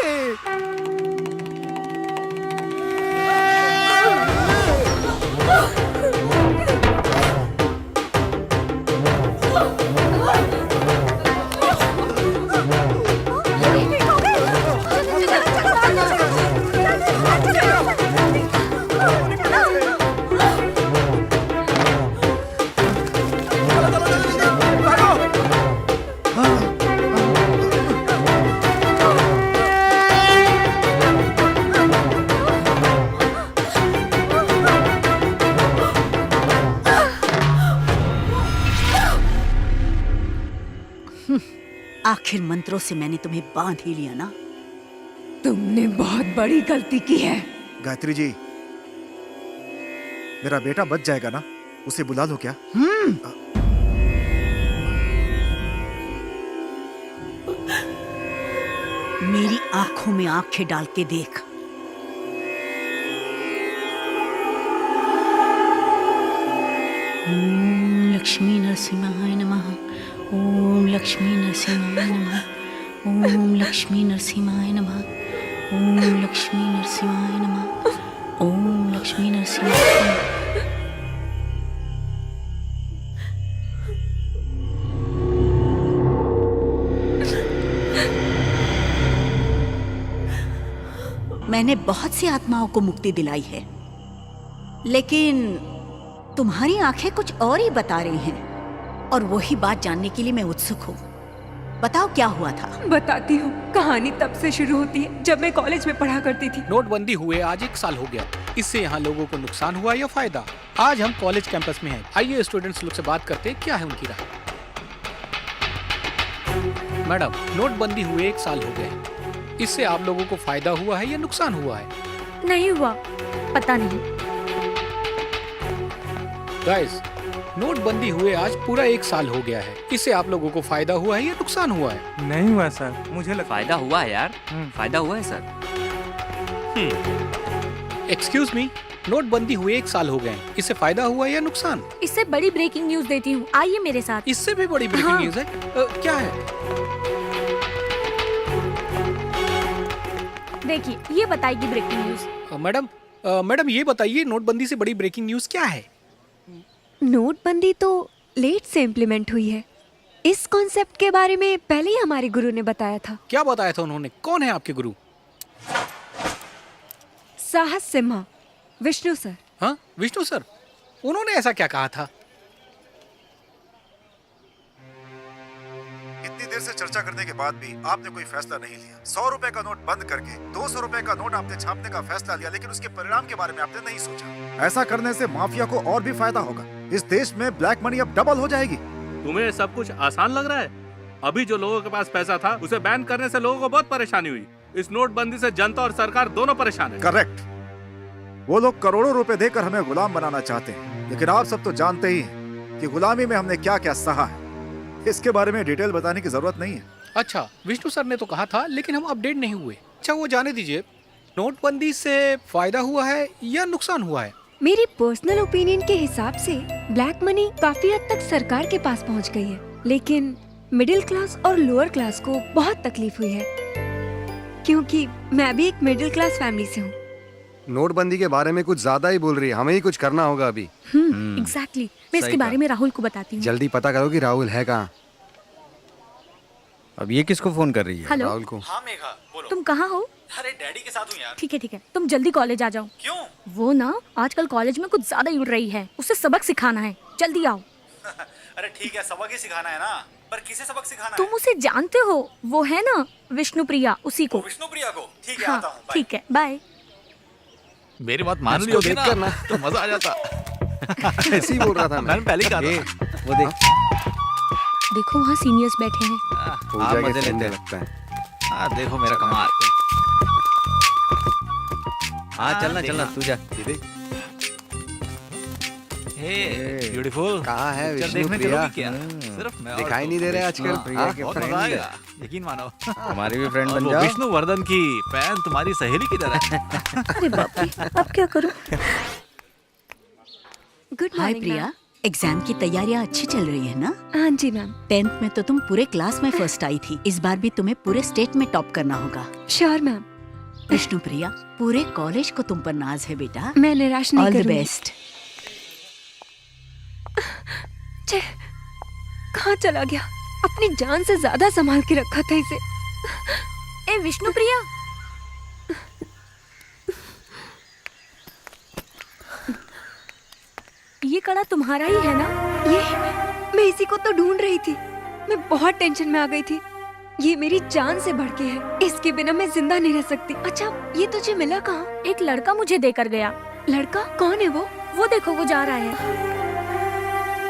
आखिर मंत्रों से मैंने तुम्हें बांध ही लिया ना। तुमने बहुत बड़ी गलती की है। गायत्री जी, मेरा बेटा बच जाएगा ना? उसे बुला लो क्या? मेरी आंखों में आंखें डाल के देख। ओम लक्ष्मी नरसिंहाय नमः। ओम लक्ष्मी नरसिंहाय नमः। ओम लक्ष्मी नरसिंहाय नमः। ओम लक्ष्मी नरसिंहाय नमः। ओम लक्ष्मी नरसिंहाय नमः। मैंने बहुत सी आत्माओं को मुक्ति दिलाई है, लेकिन तुम्हारी आंखें कुछ और ही बता रही हैं, और वही बात जानने के लिए मैं उत्सुक हूँ। बताओ क्या हुआ था। बताती हूँ। कहानी तब से शुरू होती है जब मैं कॉलेज में पढ़ा करती थी। नोटबंदी हुए आज 1 साल हो गया। इससे यहाँ लोगों को नुकसान हुआ या फायदा? आज हम कॉलेज कैंपस में हैं। आइए स्टूडेंट्स लोग से बात करते हैं, क्या है उनकी राय। मैडम, नोटबंदी हुए 1 साल हो गए, इससे आप लोगों को फायदा हुआ है या नुकसान हुआ है? नहीं हुआ, पता नहीं। गाइस, नोटबंदी हुए आज पूरा 1 साल हो गया है, इससे आप लोगों को फायदा हुआ है या नुकसान हुआ है? नहीं हुआ सर, मुझे लगता फायदा हुआ है यार, फायदा हुआ है सर। एक्सक्यूज मी, नोटबंदी हुए 1 साल हो गए, इससे फायदा हुआ है या नुकसान? इससे बड़ी ब्रेकिंग न्यूज देती हूँ, आइए मेरे साथ। इससे भी बड़ी ब्रेकिंग न्यूज है। क्या है? देखिए, ये बताएगी ब्रेकिंग न्यूज। मैडम ये बताइए, नोटबंदी से बड़ी ब्रेकिंग न्यूज क्या है? नोटबंदी तो लेट से इम्प्लीमेंट हुई है। इस कॉन्सेप्ट के बारे में पहले ही हमारे गुरु ने बताया था। क्या बताया था उन्होंने? कौन है आपके गुरु? साहस सिम्हा, विष्णु सर। हाँ, विष्णु सर, उन्होंने ऐसा क्या कहा था? इतनी देर से चर्चा करने के बाद भी आपने कोई फैसला नहीं लिया। 100 रुपए का नोट बंद करके 200 रुपए का नोट आपने छापने का फैसला लिया, लेकिन उसके परिणाम के बारे में आपने नहीं सोचा। ऐसा करने से माफिया को और भी फायदा होगा। इस देश में ब्लैक मनी अब डबल हो जाएगी। तुम्हें सब कुछ आसान लग रहा है? अभी जो लोगों के पास पैसा था उसे बैन करने से लोगों को बहुत परेशानी हुई। इस नोटबंदी से जनता और सरकार दोनों परेशान है। करेक्ट। वो लोग करोड़ों रुपए देकर हमें गुलाम बनाना चाहते हैं, लेकिन आप सब तो जानते ही हैं कि गुलामी में हमने क्या क्या सहा है। इसके बारे में डिटेल बताने की जरूरत नहीं है। अच्छा, विष्णु सर ने तो कहा था, लेकिन हम अपडेट नहीं हुए। अच्छा, वो जाने दीजिए, नोटबंदी से फायदा हुआ है या नुकसान हुआ है? मेरी पर्सनल ओपिनियन के हिसाब से ब्लैक मनी काफी हद तक सरकार के पास पहुंच गई है, लेकिन मिडिल क्लास और लोअर क्लास को बहुत तकलीफ हुई है, क्योंकि मैं भी एक मिडिल क्लास फैमिली से हूँ। नोटबंदी के बारे में कुछ ज्यादा ही बोल रही है, हमें ही कुछ करना होगा अभी। एग्जैक्टली। मैं इसके बारे में राहुल को बताती हूँ। जल्दी पता करो कि राहुल है कहाँ। अब ये किसको फोन कर रही है? हेलो, राहुल को। हाँ मेघा, बोलो। तुम कहाँ हो? अरे डैडी के साथ हूँ यार। ठीक है, तुम जल्दी कॉलेज आ जाओ। क्यों? वो ना आजकल कॉलेज में कुछ ज्यादा ही उड़ रही है, उसे सबक सिखाना है, जल्दी आओ। अरे ठीक है, सबक ही सिखाना है ना, पर किसे सबक सिखाना तुम उसे जानते हो, वो है ना विष्णु प्रिया, उसी को। विष्णु प्रिया को? ठीक है, हाँ, आता हूँ। ठीक है, बाय। मेरी बात मान ली होती ना तो मजा आ जाता। ऐसे ही बोल रहा था मैंने पहले ही कहा था। वो देख, देखो वहाँ सीनियर्स बैठे हैं। पूजा के मजे चलने लेते लगता है। हाँ देखो मेरा कमाल। हाँ चलना तू जा। Hey beautiful. कहाँ है चल विष्णु देखने प्रिया? चलोगी क्या? सिर्फ मैं और दिखाई तुम। नहीं दे रहे आजकल। प्रिया हाँ? के बहुत फ्रेंड मजा है। आएगा, यकीन मानो। हमारी भी फ्रेंड और बन वो जाओ। विष्णु वर्धन की फैन तुम्हारी सहेली की तरह है। अरे बाप रे, अब क्या करूं? गुड हाय मॉर्निंग प्रिया, एग्जाम की तैयारियां अच्छी चल रही है ना? हाँ जी मैम। 10th में तो तुम पूरे क्लास में फर्स्ट आई थी, इस बार भी तुम्हें पूरे स्टेट में टॉप करना होगा। Sure ma'am. विष्णु प्रिया, पूरे कॉलेज को तुम पर नाज है बेटा। मैं निराश नहीं ऑल द करूंगी। बेस्ट। छे, कहाँ चला गया? अपनी जान से ज्यादा संभाल के रखा था इसे। ए विष्णु प्रिया, ये कड़ा तुम्हारा ही है ना? ये मैं इसी को तो ढूंढ रही थी। मैं बहुत टेंशन में आ गई थी। ये मेरी जान से बढ़ के है, इसके बिना मैं जिंदा नहीं रह सकती। अच्छा, ये तुझे मिला कहाँ? एक लड़का मुझे देकर गया। लड़का? कौन है वो? वो देखो, वो जा रहा है।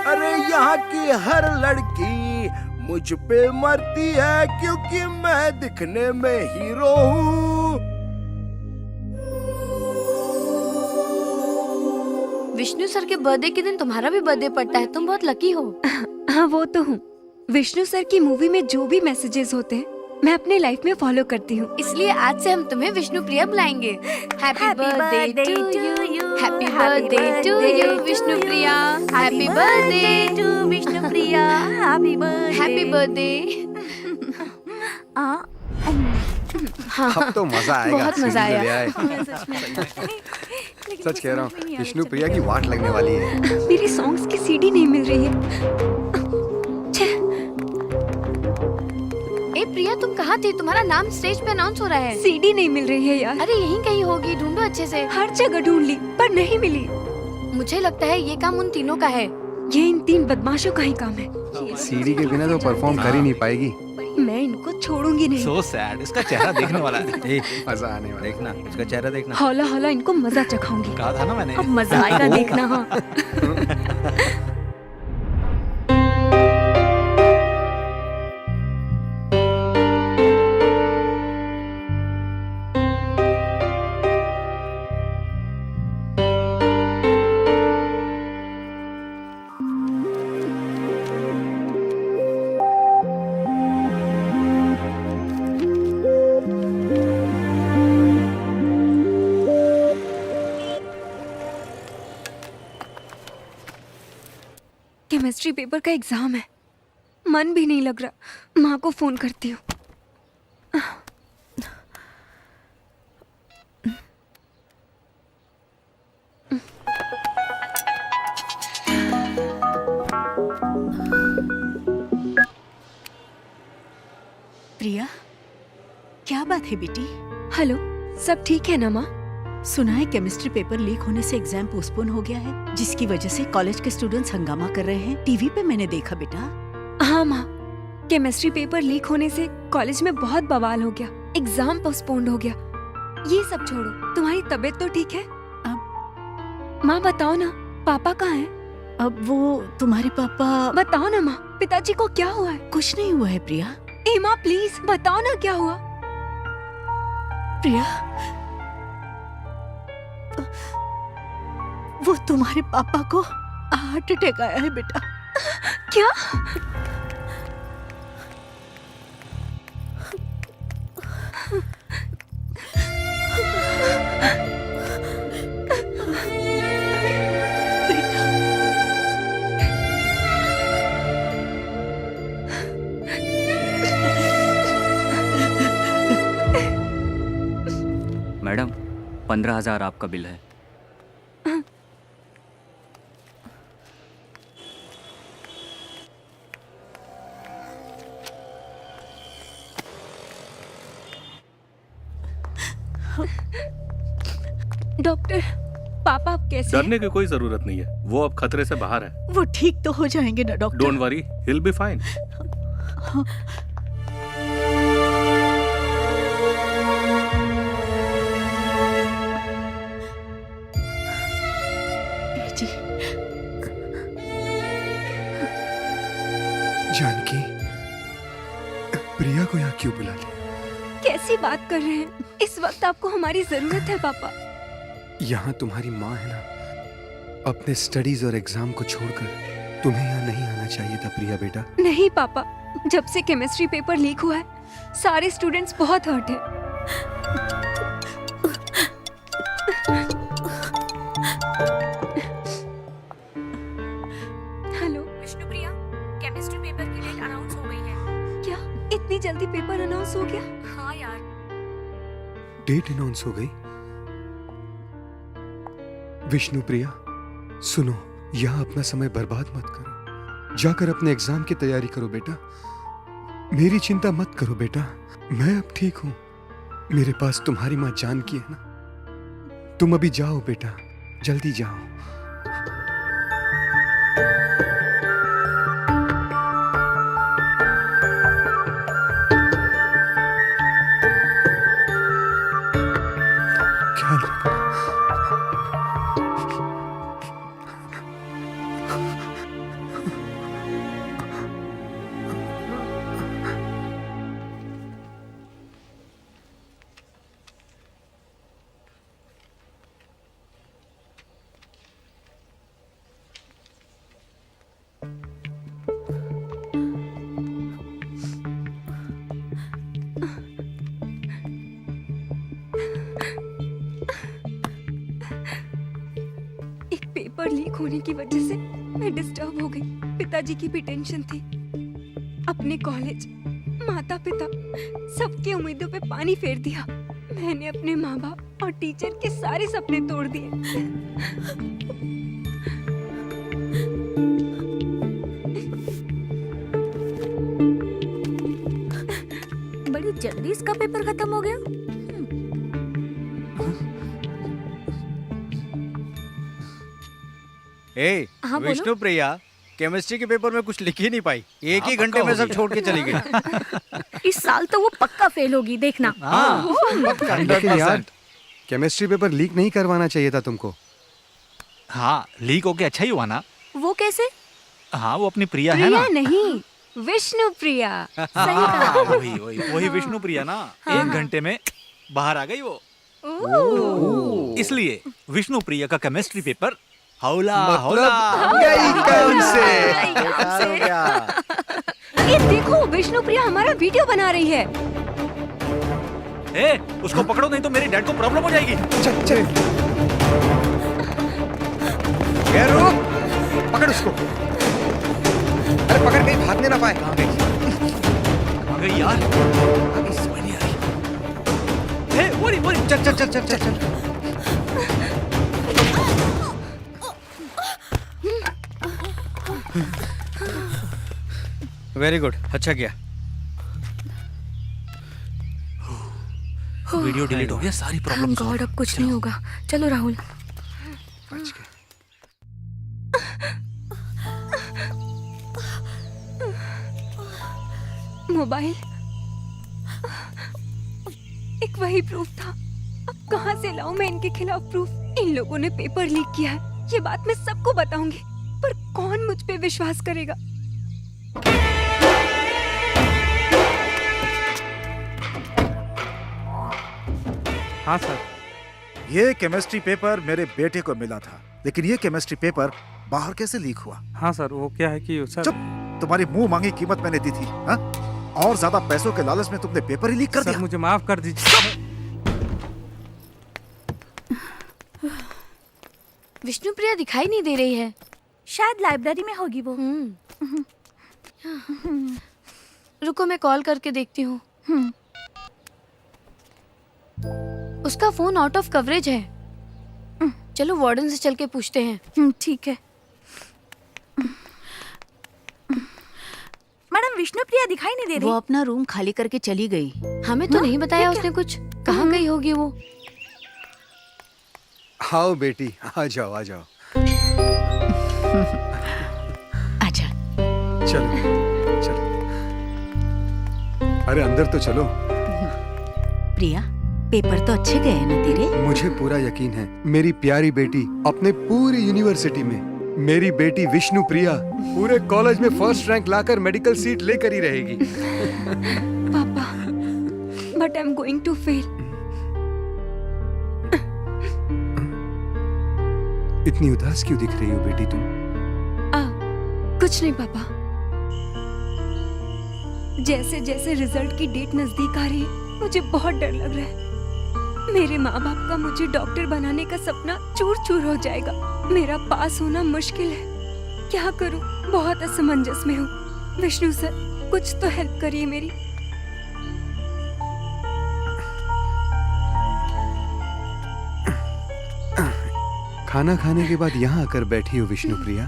अरे यहाँ की हर लड़की मुझ पे मरती है, क्योंकि मैं दिखने में हीरो हूँ। विष्णु सर के बर्थडे के दिन तुम्हारा भी बर्थडे पड़ता है, तुम बहुत लकी हो। हाँ वो तो हूँ। विष्णु सर की मूवी में जो भी मैसेजेस होते हैं मैं अपने लाइफ में फॉलो करती हूँ। इसलिए आज से हम तुम्हें विष्णु प्रिया बुलाएंगे। Happy birthday to you, happy birthday to you Vishnu Priya, happy birthday to Vishnu Priya, happy birthday. अब तो मजा आएगा। बहुत मजा आया। सच कह रहा हूँ, विष्णु प्रिया की वाट लगने वाली है। मेरी सॉन्ग्स की सीडी नहीं मिल रही है। ए प्रिया, तुम कहाँ थी? तुम्हारा नाम स्टेज पे अनाउंस हो रहा है। सीडी नहीं मिल रही है यार। अरे यहीं कहीं होगी, ढूंढो अच्छे से। हर जगह ढूंढ ली पर नहीं मिली। मुझे लगता है ये काम उन तीनों का है। ये इन 3 बदमाशों का ही काम है। सीडी के बिना तो परफॉर्म कर ही नहीं पाएगी। मैं इनको छोड़ूंगी नहीं। सो सैड, इसका चेहरा देखने वाला है। ए, मजा आने वाला। देखना उसका चेहरा देखना। हौला हौला इनको मजा चखाऊंगी। कहा था ना मैंने। अब मजा आएगा देखना। हाँ केमिस्ट्री पेपर का एग्जाम है, मन भी नहीं लग रहा। माँ को फोन करती हूँ। प्रिया, क्या बात है बेटी? हेलो, सब ठीक है ना माँ? सुना है केमिस्ट्री पेपर लीक होने से एग्जाम पोस्टपोन हो गया है, जिसकी वजह से कॉलेज के स्टूडेंट्स हंगामा कर रहे हैं। टीवी पे मैंने देखा बेटा। हाँ माँ, केमिस्ट्री पेपर लीक होने से कॉलेज में बहुत बवाल हो गया, एग्जाम पोस्टपोन्ड हो गया। ये सब छोड़ो, तुम्हारी तबीयत तो ठीक है? माँ बताओ ना, पापा कहाँ हैं? अब वो तुम्हारे पापा। बताओ ना माँ, पिताजी को क्या हुआ है? कुछ नहीं हुआ है प्रिया। ए माँ प्लीज बताओ ना क्या हुआ? प्रिया, वो तुम्हारे पापा को हार्ट अटैक आया है बेटा। क्या? मैडम, 15,000 आपका बिल है। डॉक्टर, पापा अब कैसे हैं? डरने की कोई जरूरत नहीं है, वो अब खतरे से बाहर है। वो ठीक तो हो जाएंगे ना doctor? Don't worry, he will be fine. Janaki, Priya को यहाँ क्यों बुला लिया? कैसी बात कर रहे हैं? इस वक्त आपको हमारी जरूरत है पापा। यहाँ तुम्हारी माँ है ना। अपने स्टडीज और एग्जाम को छोड़कर तुम्हें यहाँ नहीं आना चाहिए था प्रिया बेटा। नहीं पापा, जब से केमिस्ट्री पेपर लीक हुआ है, सारे स्टूडेंट्स बहुत हर्ट हैं। हेलो विष्णुप्रिया, केमिस्ट्री पेपर की डेट अनाउंस हो गई है। क्या इतनी जल्दी पेपर अनाउंस हो गया? हाँ यार। डेट अनाउंस हो गई? विष्णुप्रिया सुनो, यहाँ अपना समय बर्बाद मत करो। जाकर अपने एग्जाम की तैयारी करो बेटा। मेरी चिंता मत करो बेटा, मैं अब ठीक हूँ। मेरे पास तुम्हारी माँ जानकी है ना। तुम अभी जाओ बेटा, जल्दी जाओ। होने की वजह से मैं डिस्टर्ब हो गई। पिताजी की भी टेंशन थी। अपने कॉलेज, माता पिता, सबकी उम्मीदों पे पानी फेर दिया। मैंने अपने माँ बाप और टीचर के सारे सपने तोड़ दिए। बड़ी जल्दी इसका पेपर खत्म हो गया। ए, हाँ, बोलो। विष्णु प्रिया केमिस्ट्री के पेपर में कुछ लिख ही नहीं पाई। एक ही घंटे में सब छोड़ के चली गई। इस साल तो वो पक्का फेल होगी, देखना। लेकिन यार केमिस्ट्री पेपर लीक नहीं करवाना चाहिए था तुमको। हाँ, लीक होके अच्छा ही हुआ ना। वो कैसे? हाँ, वो अपनी प्रिया है ना। प्रिया नहीं, विष्णु प्रिया। सही कहा। वही विष्णु प्रिया ना। एक घंटे में बाहर आ गई वो। इसलिए विष्णु प्रिया का केमिस्ट्री पेपर हौला हौला। यही काम से। ये देखो, विष्णु प्रिया हमारा वीडियो बना रही है। ए, उसको पकड़ो नहीं तो मेरे डैड को प्रॉब्लम हो जाएगी। चल चल। ये रुक, पकड़ उसको। अरे पकड़, कहीं भागने ना पाए। कहाँ गई यार? अभी समझ नहीं आ रही। ए, बोरी चल चल चल चल चल चल। वेरी गुड, अच्छा किया। वीडियो डिलीट हो गया, सारी प्रॉब्लम गॉड, अब कुछ नहीं होगा। चलो राहुल। मोबाइल, एक वही प्रूफ था। अब कहाँ से लाऊं मैं इनके खिलाफ प्रूफ? इन लोगों ने पेपर लीक किया है, ये बात मैं सबको बताऊंगी, पर कौन मुझ पे विश्वास करेगा? हाँ सर, ये केमिस्ट्री पेपर मेरे बेटे को मिला था, लेकिन ये केमिस्ट्री पेपर बाहर कैसे लीक हुआ? हाँ सर, वो क्या है कि सर। चुप, तुम्हारी मुंह मांगी कीमत मैंने दी थी। हाँ? और ज्यादा पैसों के लालच में तुमने पेपर ही लीक कर दिया। मुझे माफ कर दीजिए। विष्णु प्रिया दिखाई नहीं दे रही है। शायद लाइब्रेरी में होगी वो। रुको, मैं कॉल करके देखती हूँ। उसका फोन आउट ऑफ कवरेज है। चलो वार्डन से चल के पूछते हैं। ठीक है। मैडम, विष्णु प्रिया दिखाई नहीं दे रही। वो अपना रूम खाली करके चली गई। हमें तो नहीं बताया उसने कुछ। कहाँ गई होगी वो? आओ बेटी, आ जाओ आ जाओ। आजा। चलो चलो। अरे अंदर तो चलो। प्रिया, पेपर तो अच्छे गए ना तेरे? मुझे पूरा यकीन है मेरी प्यारी बेटी अपने पूरी यूनिवर्सिटी में, मेरी बेटी विष्णु प्रिया पूरे कॉलेज में फर्स्ट रैंक लाकर मेडिकल सीट लेकर ही रहेगी। पापा, but I am going to fail. इतनी उदास क्यों दिख रही हो बेटी तुम? कुछ नहीं पापा। जैसे जैसे रिजल्ट की डेट नजदीक आ रही है, मुझे बहुत डर लग रहा है। मेरे माँ बाप का मुझे डॉक्टर बनाने का सपना चूर चूर हो जाएगा। मेरा पास होना मुश्किल है। क्या करूं? बहुत असमंजस में हूँ। विष्णु सर, कुछ तो हेल्प करिए मेरी। खाना खाने के बाद यहाँ आकर बैठी हो विष्णु प्रिया।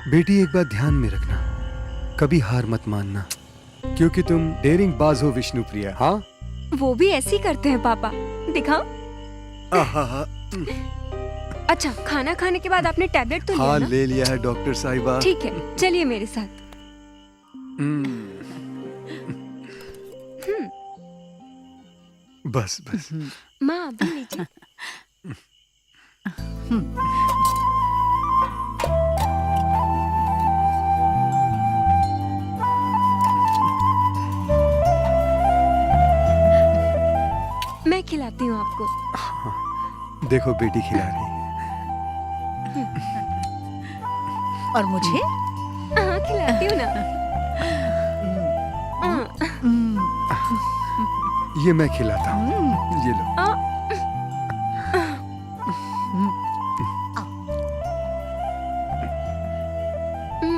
बेटी, एक बात ध्यान में रखना, कभी हार मत मानना, क्योंकि तुम डेयरिंग बाज हो विष्णु प्रिया। हाँ, वो भी ऐसे ही करते हैं पापा। दिखाओ। अच्छा, खाना खाने के बाद आपने टैबलेट तो लिया हाँ ना? ले लिया है डॉक्टर साहिबा। ठीक है, चलिए मेरे साथ। बस बस। माँ, अभी लीजिए। मैं खिलाती हूँ आपको। हाँ, देखो बेटी खिला रही है। और मुझे? हाँ, खिलाती हूँ ना। ये मैं खिलाता हूँ, ये लो।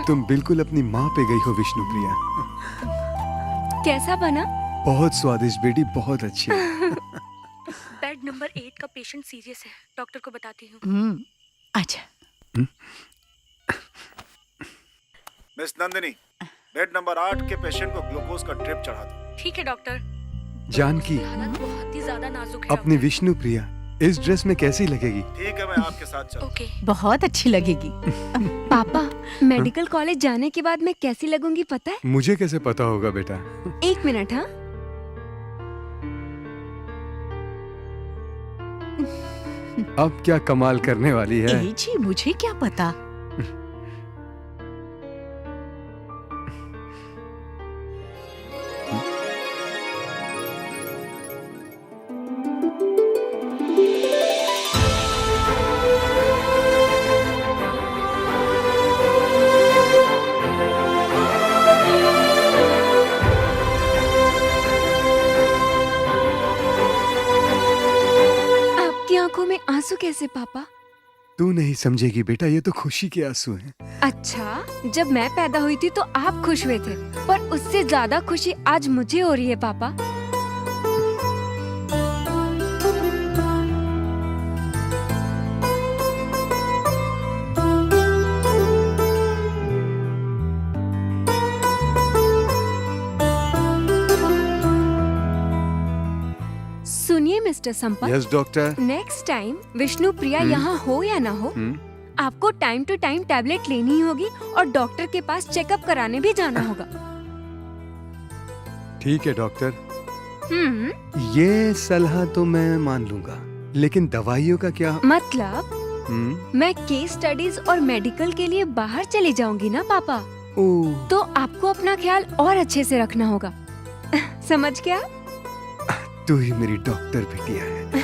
तुम बिल्कुल अपनी माँ पे गई हो विष्णु प्रिया। कैसा बना? बहुत स्वादिष्ट बेटी, बहुत अच्छी। बेड नंबर 8 का पेशेंट सीरियस है, डॉक्टर को बताती हूँ। अच्छा। मिस नंदिनी, बेड नंबर 8 के पेशेंट को ग्लूकोज का ड्रिप चढ़ा दो। ठीक है डॉक्टर। जानकी, हालत बहुत ही ज्यादा नाजुक है। अपनी विष्णु प्रिया इस ड्रेस में कैसी लगेगी? ठीक है, मैं आपके साथ चलता हूं। ओके। बहुत अच्छी लगेगी। पापा, मेडिकल कॉलेज जाने के बाद मैं कैसी लगूंगी पता है? मुझे कैसे पता होगा बेटा? 1 मिनट। हाँ, अब क्या कमाल करने वाली है। जी मुझे क्या पता। आपकी आंखों में आंसू कैसे पापा? तू नहीं समझेगी बेटा, ये तो खुशी के आंसू हैं। अच्छा, जब मैं पैदा हुई थी तो आप खुश हुए थे, पर उससे ज्यादा खुशी आज मुझे हो रही है पापा। सुनिए mister Sampat. Yes doctor. Next time Vishnu Priya यहाँ हो या ना हो, आपको टाइम टू टाइम टैबलेट लेनी ही होगी और डॉक्टर के पास चेकअप कराने भी जाना होगा। ठीक है डॉक्टर, ये सलाह तो मैं मान लूंगा, लेकिन दवाइयों का क्या? मतलब मैं केस स्टडीज और मेडिकल के लिए बाहर चली जाऊंगी ना पापा, तो आपको अपना ख्याल और अच्छे से रखना होगा। समझ गया? तू ही मेरी डॉक्टर बिटिया है।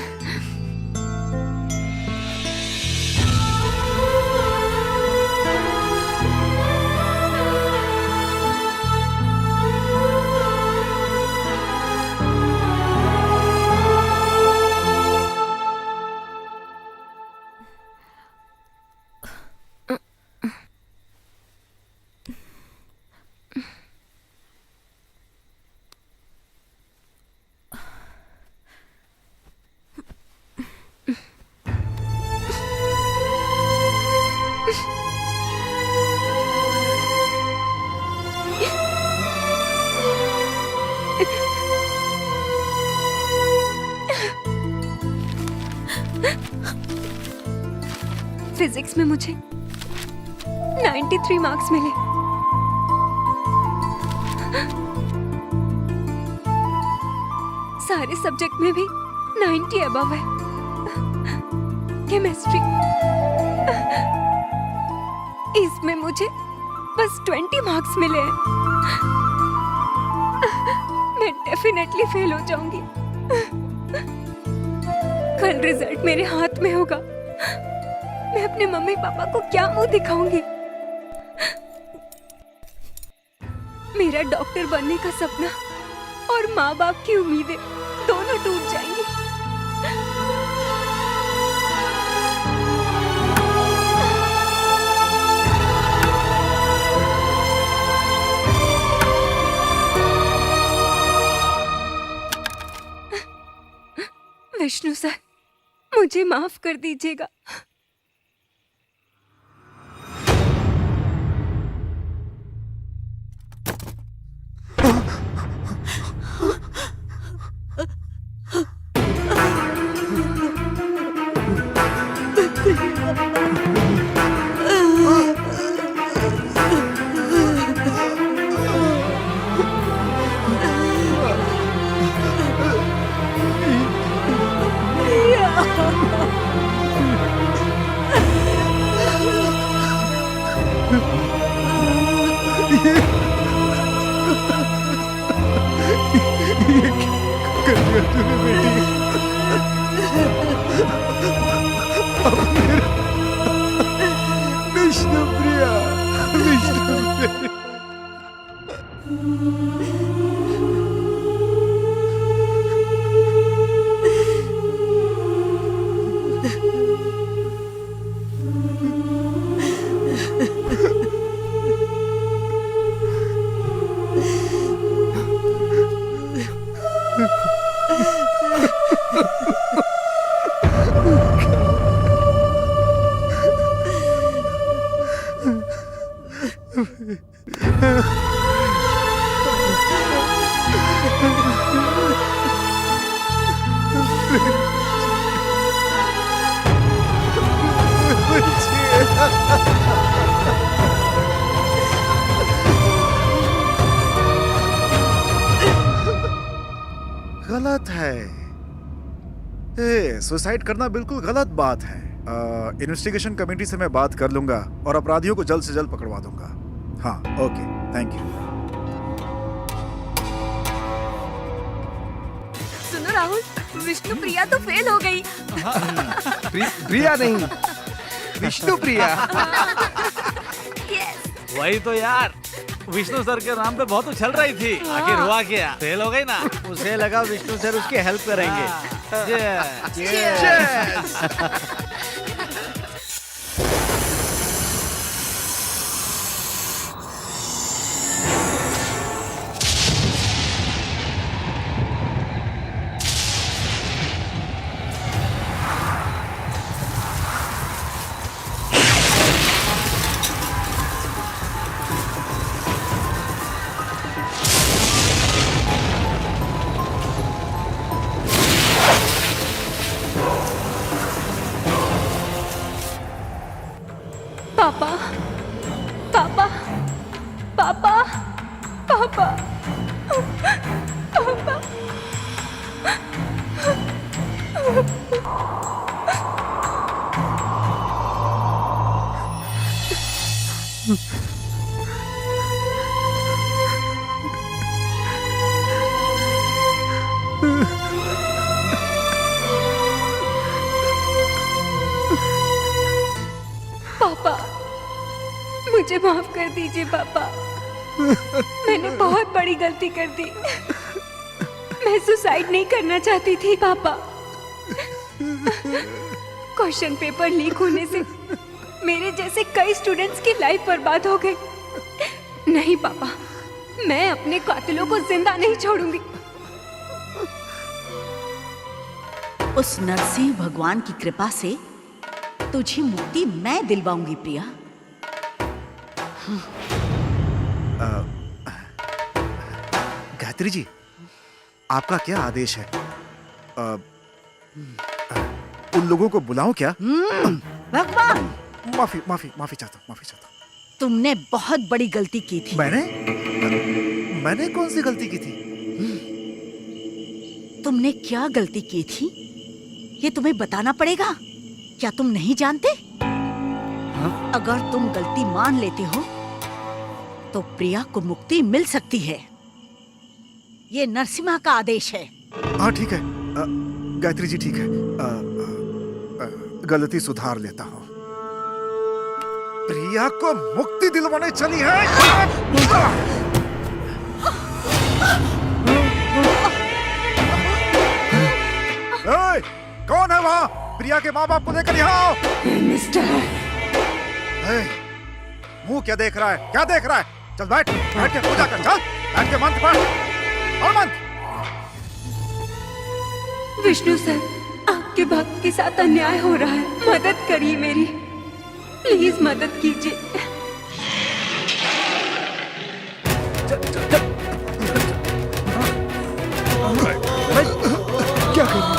फिजिक्स में मुझे 93 मार्क्स मिले। सारे सब्जेक्ट में भी 90 अबव है। केमिस्ट्री, इसमें मुझे बस 20 मार्क्स मिले हैं। मैं डेफिनेटली फेल हो जाऊंगी। कल रिजल्ट मेरे हाथ में होगा। मैं अपने मम्मी पापा को क्या मुंह दिखाऊंगी? मेरा डॉक्टर बनने का सपना और माँ बाप की उम्मीदें दोनों टूट जाएंगी। विष्णु सर, मुझे माफ कर दीजिएगा। विष्णु प्रिया, विष्णु प्रिया। गलत है। सुसाइड करना बिल्कुल गलत बात है। इन्वेस्टिगेशन कमेटी से मैं बात कर लूंगा और अपराधियों को जल्द से जल्द पकड़वा दूंगा। हाँ, ओके, थैंक यू। सुनो राहुल, विष्णु प्रिया तो फेल हो गई। प्रिया नहीं, विष्णु प्रिया। वही तो यार, विष्णु सर के नाम पे बहुत उछल रही थी, आखिर हुआ क्या? फेल हो गई ना। उसे लगा विष्णु सर उसकी हेल्प करेंगे। पापा, पापा, पापा, पापा, पापा। पापा, मुझे माफ कर दीजिए पापा। मैंने बहुत बड़ी गलती कर दी। मैं सुसाइड नहीं करना चाहती थी पापा। क्वेश्चन पेपर लीक होने से मेरे जैसे कई स्टूडेंट्स की लाइफ बर्बाद हो गई। नहीं पापा, मैं अपने कातिलों को जिंदा नहीं छोड़ूंगी। उस नरसिंह भगवान की कृपा से तुझे मुक्ति मैं दिलवाऊंगी प्रिया। गायत्री जी, आपका क्या आदेश है? उन लोगों को बुलाऊं क्या? भगवान, माफी माफी माफी चाहता हूँ, माफी चाहता हूँ। तुमने बहुत बड़ी गलती की थी। मैंने कौन सी गलती की थी? तुमने क्या गलती की थी ये तुम्हें बताना पड़ेगा। क्या तुम नहीं जानते? अगर तुम गलती मान लेते हो तो प्रिया को मुक्ति मिल सकती है। ये नरसिम्हा का आदेश है। हाँ ठीक है गायत्री जी, ठीक है। गलती सुधार लेता हूँ। प्रिया को मुक्ति दिलवाने चली है। कौन है वहाँ? प्रिया के माँ बाप को लेकर यहाँ आओ। मिस्टर, मुंह क्या देख रहा है? क्या देख रहा है? चल बैठ, बैठ के पूजा कर। चल बैठ के मंत्र पढ़ और मंत्र। विष्णु सर, आपके भक्त के साथ अन्याय हो रहा है। मदद करिए मेरी, प्लीज मदद कीजिए। क्या कर रहे?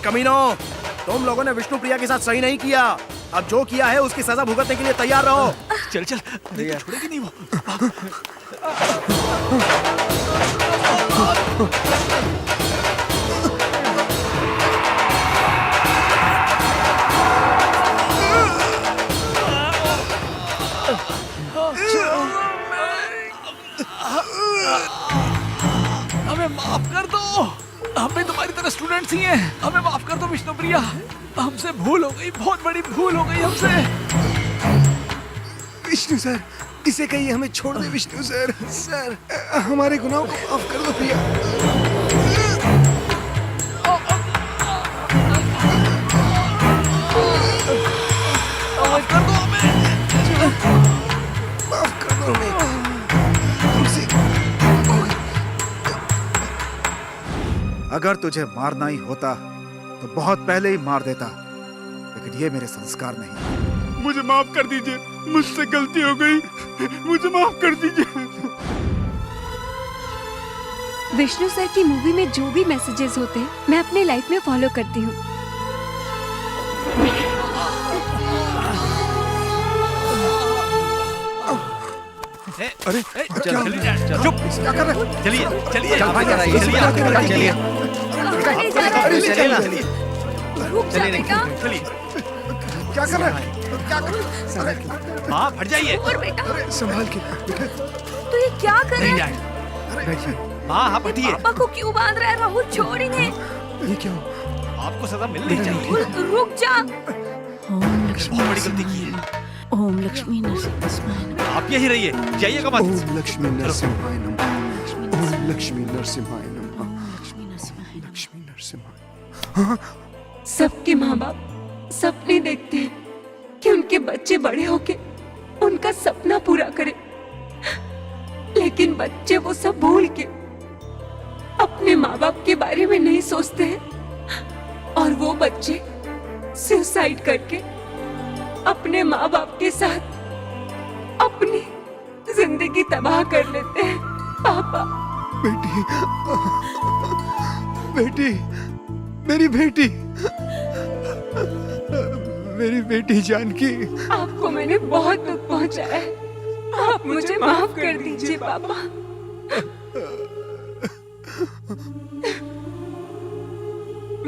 कमीनो, तुम लोगों ने विष्णु प्रिया के साथ सही नहीं किया। अब जो किया है उसकी सजा भुगतने के लिए तैयार रहो। चल चल, नहीं तो छोड़ेगी नहीं वो। हमें माफ कर दो, हम भी तुम्हारी तरह स्टूडेंट्स ही हैं। हमें माफ कर दो विष्णुप्रिया, हमसे भूल हो गई, बहुत बड़ी भूल हो गई हमसे। विष्णु सर, इसे कहिए हमें छोड़ दे विष्णु सर। सर, हमारे गुनाहों को माफ कर दो प्रिया। माफ कर दो हमें, माफ कर दो हमें। अगर तुझे मारना ही होता तो बहुत पहले ही मार देता, लेकिन ये मेरे संस्कार नहीं। मुझे माफ कर दीजिए, मुझसे गलती हो गई, मुझे माफ कर दीजिए। विष्णु सर की मूवी में जो भी मैसेजेस होते हैं मैं अपने लाइफ में फॉलो करती हूँ। अरे चलिए, चुप, क्या कर रहे हो? चलिए चलिए चल भाई, चलिए चलिए चलिए रुक जा बेटा। चलिए, क्या कर रहे हो? क्या कर रहे हो? माँ हट जाइए। और बेटा संभाल के बेटा। तू ये क्या कर नहीं रहा है? जाए माँ, आप हटिए। पापा को क्यों बांध रहा है? राहुल छोड़ इन्हें। ये क्या हो? आपको सजा मिलनी चाहिए। रुक जा। ओम लक्ष्मी बहुत बड़ी गलती की है। ओम लक्ष्मी नरसिंहाय नमः। आप यहीं रहिए, जाइएगा मत। ओम लक्ष्मी नरसिंहाय नमः। ओम लक्ष्मी नरसिंहाय नमः। लक्ष्मी नरसिंहाय नमः। लक्ष्मी नरसिंहाय। सबके माँ बाप सपने देखते हैं कि उनके बच्चे बड़े होके उनका सपना पूरा करें, लेकिन बच्चे वो सब भूल के अपने माँ बाप के बारे में नहीं सोचते हैं और वो बच्चे सुसाइड करके अपने माँ बाप के साथ अपनी जिंदगी तबाह कर लेते हैं। पापा, बेटी, बेटी, मेरी बेटी, मेरी बेटी जानकी। आपको मैंने बहुत दुख पहुंचाया है, आप मुझे माफ कर दीजिए पापा।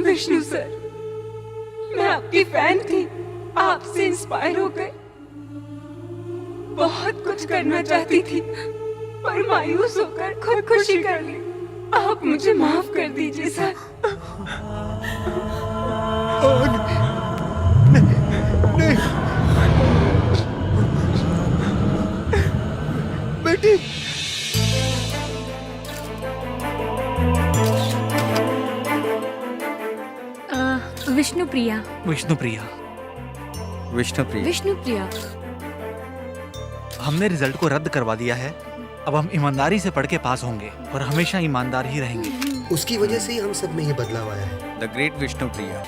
विष्णु सर, मैं आपकी फैन थी, आपसे इंस्पायर हो गए। बहुत कुछ करना चाहती थी पर मायूस होकर खुदकुशी कर ली। आप मुझे माफ कर दीजिए सर। नहीं, बेटी। विष्णुप्रिया। विष्णुप्रिया, विष्णुप्रिया, विष्णुप्रिया, हमने रिजल्ट को रद्द करवा दिया है। अब हम ईमानदारी से पढ़ के पास होंगे और हमेशा ईमानदार ही रहेंगे। उसकी वजह से ही हम सब में ये बदलाव आया है। The great Vishnupriya.